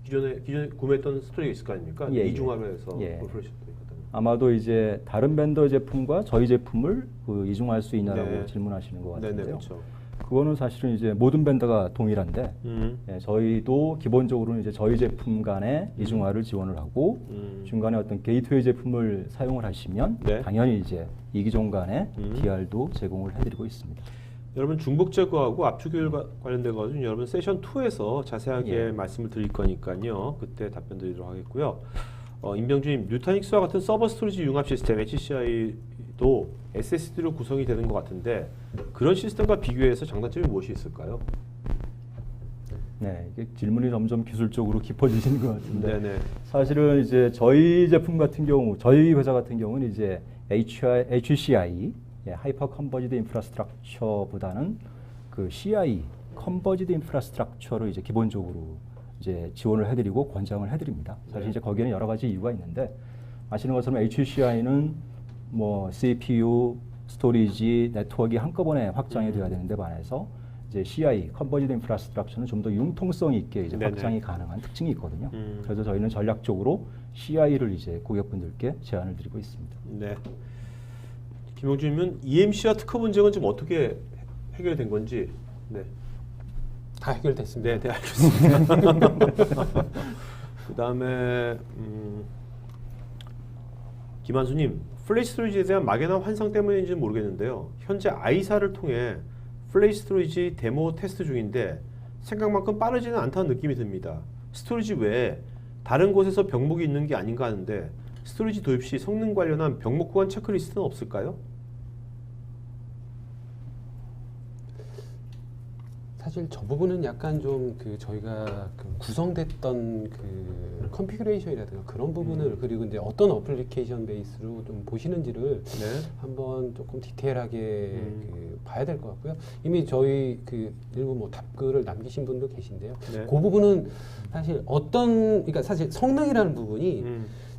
기존에 구매했던 스토리가 있을 거 아닙니까? 예, 이중화를 해서 예. 올프레시 스토리 같은 거. 아마도 이제 다른 벤더 제품과 저희 제품을 그 이중화할 수 있냐라고 네. 질문하시는 것 네네, 같은데요. 그렇죠. 그거는 사실은 이제 모든 벤더가 동일한데 예, 저희도 기본적으로는 이제 저희 제품 간의 이중화를 지원을 하고 중간에 어떤 게이트웨이 제품을 사용을 하시면 네. 당연히 이제 이기종 간의 DR도 제공을 해드리고 있습니다. 여러분 중복 제거하고 압축 효율 관련돼 가지고 여러분 세션 2에서 자세하게 예. 말씀을 드릴 거니까요. 그때 답변 드리도록 하겠고요. 임병준님, 뉴타닉스와 같은 서버 스토리지 융합 시스템 HCI도 SSD로 구성이 되는 것 같은데 그런 시스템과 비교해서 장단점이 무엇이 있을까요? 네, 이게 질문이 점점 기술적으로 깊어지시는 것 같은데 네네. 사실은 이제 저희 제품 같은 경우, 저희 회사 같은 경우는 이제 HCI, 하이퍼 컨버지드 인프라스트럭처보다는 그 CI, 컨버지드 인프라스트럭처를 이제 기본적으로 이제 지원을 해드리고 권장을 해드립니다. 사실 네. 이제 거기에는 여러 가지 이유가 있는데 아시는 것처럼 HCI는 뭐 CPU, 스토리지, 네트워크가 한꺼번에 확장이 되어야 되는데 반해서 이제 CI, 컨버지드 인프라스트럭처는 좀 더 융통성 있게 이제 네네. 확장이 가능한 특징이 있거든요. 그래서 저희는 전략적으로 CI를 이제 고객분들께 제안을 드리고 있습니다. 네. 김용준님은 EMC와 특허 문제는 지금 어떻게 해결된 건지. 네. 다 해결됐습니다. 네, 네 알겠습니다. 그 다음에 김한수님, 플래시 스토리지에 대한 막연한 환상 때문인지는 모르겠는데요. 현재 아이사를 통해 플래시 스토리지 데모 테스트 중인데 생각만큼 빠르지는 않다는 느낌이 듭니다. 스토리지 외에 다른 곳에서 병목이 있는 게 아닌가 하는데 스토리지 도입 시 성능 관련한 병목 구간 체크리스트는 없을까요? 사실 저 부분은 약간 좀 그 저희가 그 구성됐던 그 컨피그레이션이라든가 그런 부분을 그리고 이제 어떤 어플리케이션 베이스로 좀 보시는지를 네. 한번 조금 디테일하게 그 봐야 될 것 같고요. 이미 저희 그 일부 뭐 답글을 남기신 분도 계신데요. 네. 그 부분은 사실 그러니까 사실 성능이라는 부분이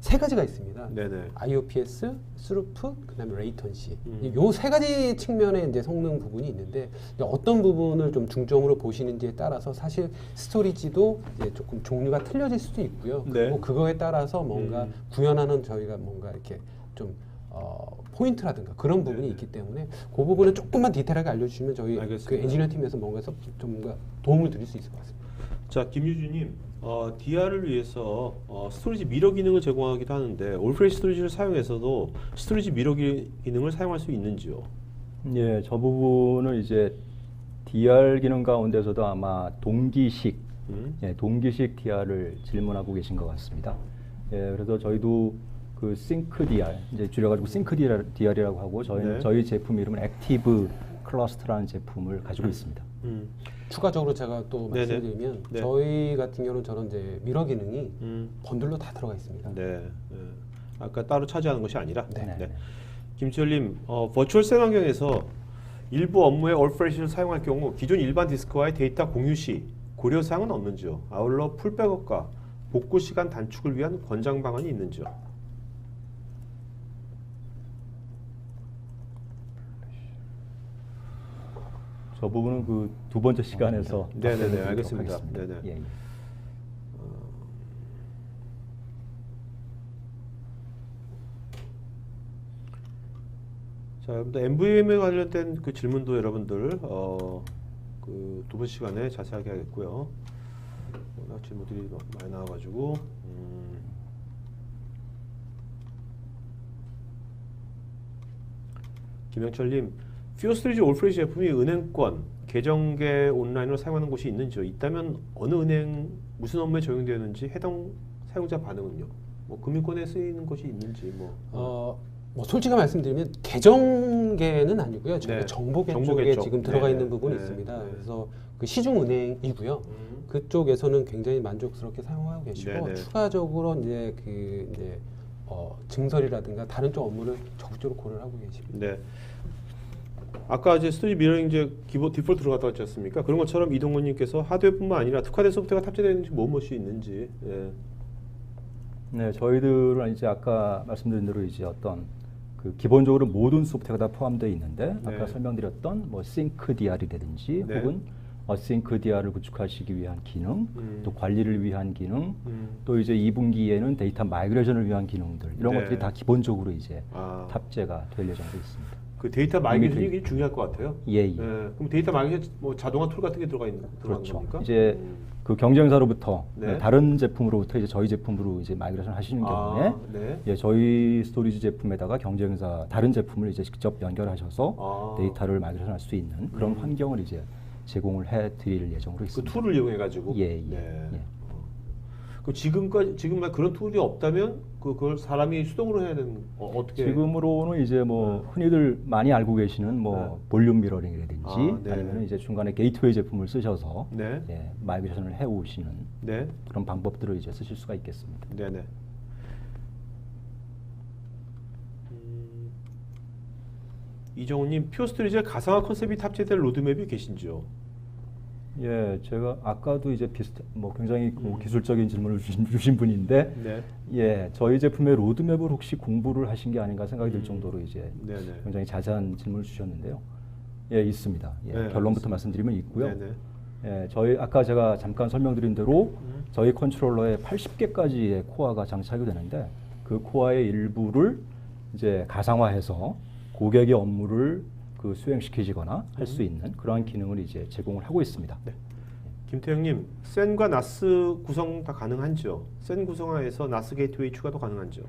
세 가지가 있습니다. 네네. IOPS, 스루풋, 그다음에 레이턴시. 요 세 가지 측면의 이제 성능 부분이 있는데 어떤 부분을 좀 중점으로 보시는지에 따라서 사실 스토리지도 이제 조금 종류가 틀려질 수도 있고요. 네. 그리고 그거에 따라서 뭔가 구현하는 저희가 뭔가 이렇게 좀 포인트라든가 그런 부분이 있기 때문에 그 부분은 조금만 디테일하게 알려주시면 저희 알겠습니다. 그 엔지니어 팀에서 뭔가에서 좀 뭔가 도움을 드릴 수 있을 것 같습니다. 자, 김유주님, DR을 위해서 스토리지 미러 기능을 제공하기도 하는데 올프레시 스토리지를 사용해서도 스토리지 미러 기능을 사용할 수 있는지요? 예, 저 부분은 이제 DR 기능 가운데서도 아마 동기식 DR을 질문하고 계신 것 같습니다. 예, 그래서 저희도 그 싱크 DR, 이제 줄여가지고 싱크 DR이라고 하고 저희는 네. 저희 제품 이름은 액티브 클러스터라는 제품을 가지고 있습니다. 추가적으로 제가 또 네네. 말씀드리면 네. 저희 같은 경우는 저런 이제 미러 기능이 번들로 다 들어가 있습니다. 네. 네. 아까 따로 차지하는 것이 아니라. 네. 김지열님, 버추얼 셋 환경에서 일부 업무에 올프레시를 사용할 경우 기존 일반 디스크와의 데이터 공유 시 고려사항은 없는지요? 아울러 풀백업과 복구 시간 단축을 위한 권장 방안이 있는지요? 저 부분은 그 두 번째 시간에서 네네네, 답변을 알겠습니다. 드리도록 하겠습니다. 네네. 예, 예. 자, 여러분들 MVM에 관련된 그 질문도 여러분들 그 두 번 시간에 자세하게 하겠고요. 워낙 질문들이 많이 나와가지고 김영철님, 피오스트리지 올프레시 제품이 은행권 계정계 온라인으로 사용하는 곳이 있는지요? 있다면 어느 은행 무슨 업무에 적용되는지 해당 사용자 반응은요? 뭐 금융권에 쓰이는 것이 있는지 뭐. 뭐 솔직히 말씀드리면 계정계는 아니고요. 저희가 네, 정보계 정보계 쪽에 쪽. 지금 들어가 네, 있는 부분이 네, 있습니다. 네. 그래서 그 시중은행이고요. 그쪽에서는 굉장히 만족스럽게 사용하고 계시고 네, 네. 추가적으로 이제 그 이제 증설이라든가 다른 쪽 업무를 적극적으로 고려를 하고 계십니다. 네. 아까 이제 스토리지 미러링 이제 기본 디폴트 들어갔다 왔지 않습니까? 그런 것처럼 이동훈님께서 하드웨어뿐만 아니라 특화된 소프트웨어가 탑재되는지 무엇이 있는지. 예. 네, 저희들은 이제 아까 말씀드린 대로 이제 어떤 그 기본적으로 모든 소프트웨어가 다 포함되어 있는데 네. 아까 설명드렸던 뭐 싱크DR이라든지 네. 혹은 어싱크DR을 구축하시기 위한 기능, 또 관리를 위한 기능, 음. 또 이제 2분기에는 데이터 마이그레이션을 위한 기능들 이런 네. 것들이 다 기본적으로 이제 아. 탑재가 될 예정으로 있습니다. 그 데이터 마이그레이션이 굉장히 중요할 것 같아요. 예, 예. 그럼 데이터 마이그레이션 뭐 자동화 툴 같은 게 들어가는 그렇죠. 겁니까? 이제 그 경쟁사로부터 네. 다른 제품으로부터 이제 저희 제품으로 이제 마이그레이션 하시는 경우에 네. 예, 저희 스토리지 제품에다가 경쟁사 다른 제품을 이제 직접 연결하셔서 아. 데이터를 마이그레이션할 수 있는 그런 환경을 이제 제공을 해드릴 예정으로 그 있습니다. 툴을 이용해 가지고. 예, 예, 네. 예. 그 지금 그런 툴이 없다면 그걸 사람이 수동으로 해야 되는 어떻게? 지금으로는 이제 뭐 흔히들 많이 알고 계시는 뭐 네. 볼륨 미러링이라든지 아, 네. 아니면 이제 중간에 게이트웨이 제품을 쓰셔서 네. 예, 마이그레이션을 해오시는 네. 그런 방법들을 이제 쓰실 수가 있겠습니다. 네네. 이정우님, 퓨어스토리지에 가상화 컨셉이 탑재될 로드맵이 계신지요? 예, 제가 아까도 이제 뭐 굉장히 그 기술적인 질문을 주신 분인데, 네. 예, 저희 제품의 로드맵을 혹시 공부를 하신 게 아닌가 생각이 들 정도로 이제 네네. 굉장히 자세한 질문을 주셨는데요. 예, 있습니다. 예, 네, 결론부터 말씀드리면 있고요. 네네. 예, 저희 아까 제가 잠깐 설명드린 대로 저희 컨트롤러에 80개까지의 코어가 장착이 되는데 그 코어의 일부를 이제 가상화해서 고객의 업무를 그 수행시키거나 할 수 있는 그러한 기능을 이제 제공을 하고 있습니다. 네. 김태형님, 센과 나스 구성 다 가능한지요? 센 구성화에서 나스 게이트웨이 추가도 가능한지요?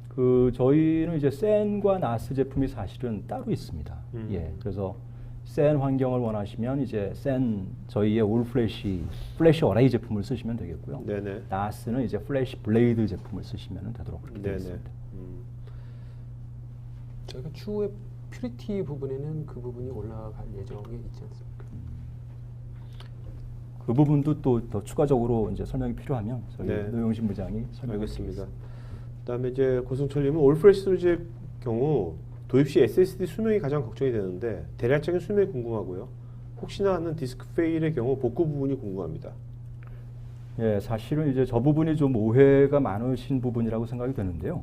그 저희는 이제 센과 나스 제품이 사실은 따로 있습니다. 예, 그래서 센 환경을 원하시면 이제 센 저희의 올 플래시 어레이 제품을 쓰시면 되겠고요. 네네. 나스는 이제 플래시 블레이드 제품을 쓰시면 되도록 그렇게 되어 네네. 있습니다. 저희가 추후에 퓨리티 부분에는 그 부분이 올라갈 예정에 있지 않습니까? 그 부분도 또 더 추가적으로 이제 설명이 필요하면 저희 네. 노영신 부장이 설명해 알겠습니다. 그다음에 이제 고승철님은 올프레시 스토리지의 경우 도입 시 SSD 수명이 가장 걱정이 되는데 대략적인 수명이 궁금하고요. 혹시나 하는 디스크 페일의 경우 복구 부분이 궁금합니다. 예, 사실은 이제 저 부분이 좀 오해가 많으신 부분이라고 생각이 되는데요.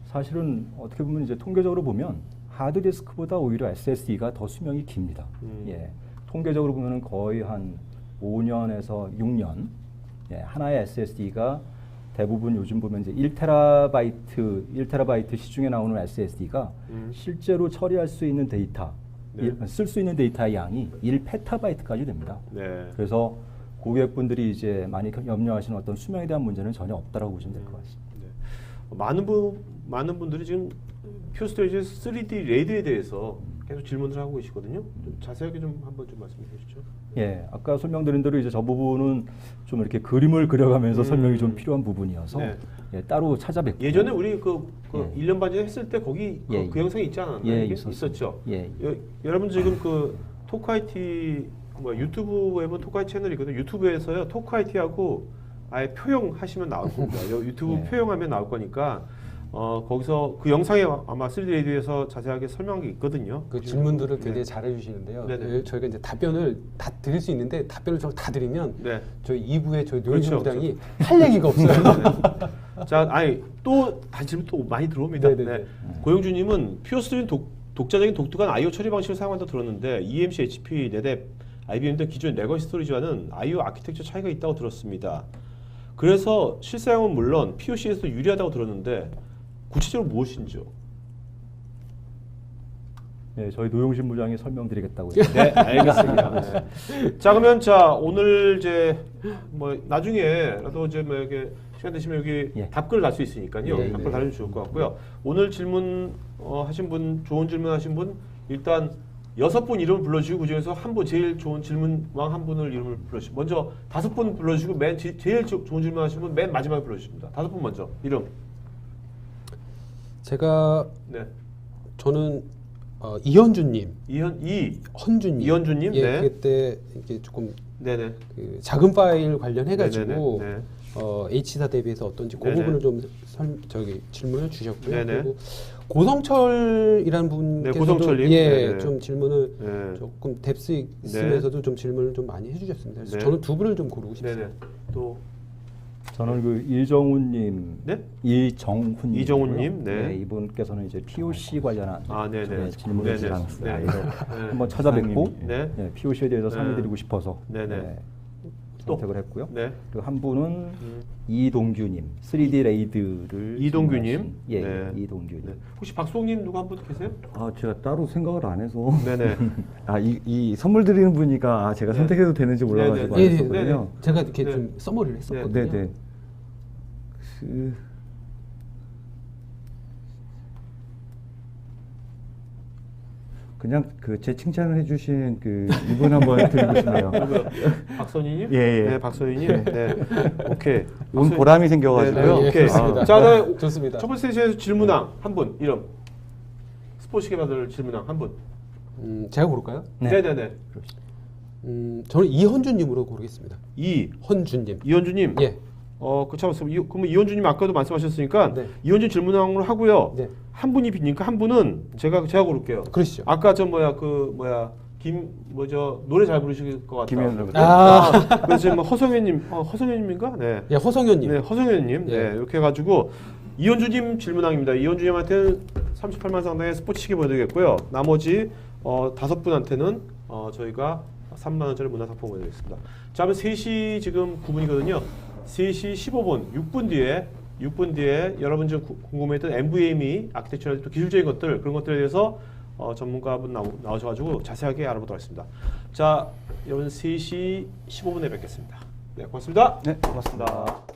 사실은 어떻게 보면 이제 통계적으로 보면 하드 디스크보다 오히려 SSD가 더 수명이 깁니다. 예, 통계적으로 보면은 거의 한 5년에서 6년. 예, 하나의 SSD가 대부분 요즘 보면 이제 1테라바이트 시중에 나오는 SSD가 실제로 처리할 수 있는 데이터, 네. 쓸 수 있는 데이터의 양이 1페타바이트까지 됩니다. 네. 그래서 고객분들이 이제 많이 염려하시는 어떤 수명에 대한 문제는 전혀 없다라고 보시면 될 것 같습니다. 네. 많은 분들이 지금 퓨어스토리지 3D 레드에 대해서 계속 질문을 하고 계시거든요. 좀 자세하게 좀 한번 좀 말씀해 주시죠. 예, 아까 설명드린 대로 이제 저 부분은 좀 이렇게 그림을 그려가면서 설명이 좀 필요한 부분이어서 네. 예, 따로 찾아뵙고 예전에 우리 그 예. 1년 반 전에 했을 때 거기 예, 그 영상이 있지 않았나요? 예, 이게? 있었습니다. 있었죠. 예. 여러분 지금 그 토크IT 유튜브에 보면 토크IT 채널이 있거든요. 유튜브에서요 토크IT하고 아예 표용하시면 나올 겁니다. 유튜브 예. 표용하면 나올 거니까 거기서 그 영상에 아마 3D 레이디에서 자세하게 설명한 게 있거든요. 그 질문들을 네. 굉장히 잘해 주시는데요. 네네. 저희가 이제 답변을 다 드릴 수 있는데 답변을 다 드리면 네. 저희 2부에 저희 그렇죠, 노영준 부장이 할 얘기가 없어요. 자, 아니 또 다시 질문 또 많이 들어옵니다. 네네네. 네. 고영주님은 퓨어스토리는 독자적인 독특한 I/O 처리 방식을 사용한다 들었는데 EMC, HP, 네뎁, IBM 등 기존 레거시 스토리지와는 I/O 아키텍처 차이가 있다고 들었습니다. 그래서 실사용은 물론 POC에서도 유리하다고 들었는데 구체적으로 무엇인지요? 네, 저희 노용신 부장이 설명드리겠다고요. 네, 알겠습니다. 네. 자, 그러면 이제 이제 뭐 나중에라도 이제 뭐 이렇게 시간 되시면 여기 예. 답글 달 수 있으니까요. 예, 답글 네. 달면 좋을 것 같고요. 오늘 질문 하신 분, 좋은 질문 하신 분 일단 6분 이름을 불러주시고 그중에서 한 분 제일 좋은 질문왕 한 분을 이름을 불러주시고 먼저 5분 불러주시고 제일 좋은 질문 하신 분 맨 마지막에 불러주십니다. 5분 먼저 이름. 제가 네. 저는 이현주님, 헌주님. 이현주님. 예, 네. 그때 이게 조금 네네. 그 작은 파일 관련해가지고 네네네. 네. H사 대비해서 어떤지 그 네네. 부분을 좀 질문을 주셨고요. 네네. 그리고 고성철이라는 분께서도 고성철님. 예, 네네. 좀 질문을 네. 조금 뎁스 있으면서도 좀 질문을 좀 많이 해주셨습니다. 그래서 네. 저는 두 분을 좀 고르고 싶습니다. 네네. 또 저는 그 이정훈님, 네? 이정훈님, 이정훈님, 네. 이분께서는 이제 POC 관련한 네네. 전에 질문을 네네. 주셨습니다. 네. 그래서 네. 한번 찾아뵙고 네. 네, POC에 대해서 네. 상의드리고 싶어서 네네. 또? 선택을 했고요. 네. 그리고 한 분은 이동규님, 3D 레이드를 이동규님? 질문하신- 예, 네. 이동규님. 네. 혹시 박수홍님 누구 한 분 계세요? 제가 따로 생각을 안 해서 네네. 이 선물 드리는 분이가 제가 네. 선택해도 되는지 몰라가지고 안 예, 예, 했었거든요. 제가 이렇게 네. 좀 써머리를 했었거든요. 네네. 그냥 제 칭찬을 해주신 이분 한번 드리고 싶네요. 누구요? 박선희님? 예, 예. 네, 박선희님. 네. 오케이. 온 보람이 생겨가지고요. 네, 네, 오케이. 좋습니다. 자, 네. 좋습니다. 첫 번째 세션에서 질문왕 한 분, 이름. 스포츠계 받을 질문왕 한 분. 제가 고를까요? 네. 네네네. 저는 이현주님으로 고르겠습니다. 이현주님. 헌주님. 예. 그러면 이현주님 아까도 말씀하셨으니까 네. 이현주 질문왕으로 하고요. 네. 한 분이 비니까 한 분은 제가 고를게요. 그러시죠. 아까 노래 잘 부르실 것 같다. 김현우. 그래서 지금 허성현님인가? 네. 예, 허성현님. 네, 허성현님. 예. 네, 이렇게 해가지고 이현주님 질문왕입니다. 이현주님한테는 38만 상당의 스포츠 시계 보여드리겠고요. 나머지 5분한테는 저희가 3만 원짜리 문화상품 보여드리겠습니다. 자, 그럼 3시 지금 9분이거든요. 3시 15분, 6분 뒤에 여러분 지금 궁금했던 NVMe 아키텍처럴 또 기술적인 것들 그런 것들에 대해서 전문가분 나오셔가지고 자세하게 알아보도록 하겠습니다. 자, 여러분 3시 15분에 뵙겠습니다. 네, 고맙습니다. 네, 고맙습니다.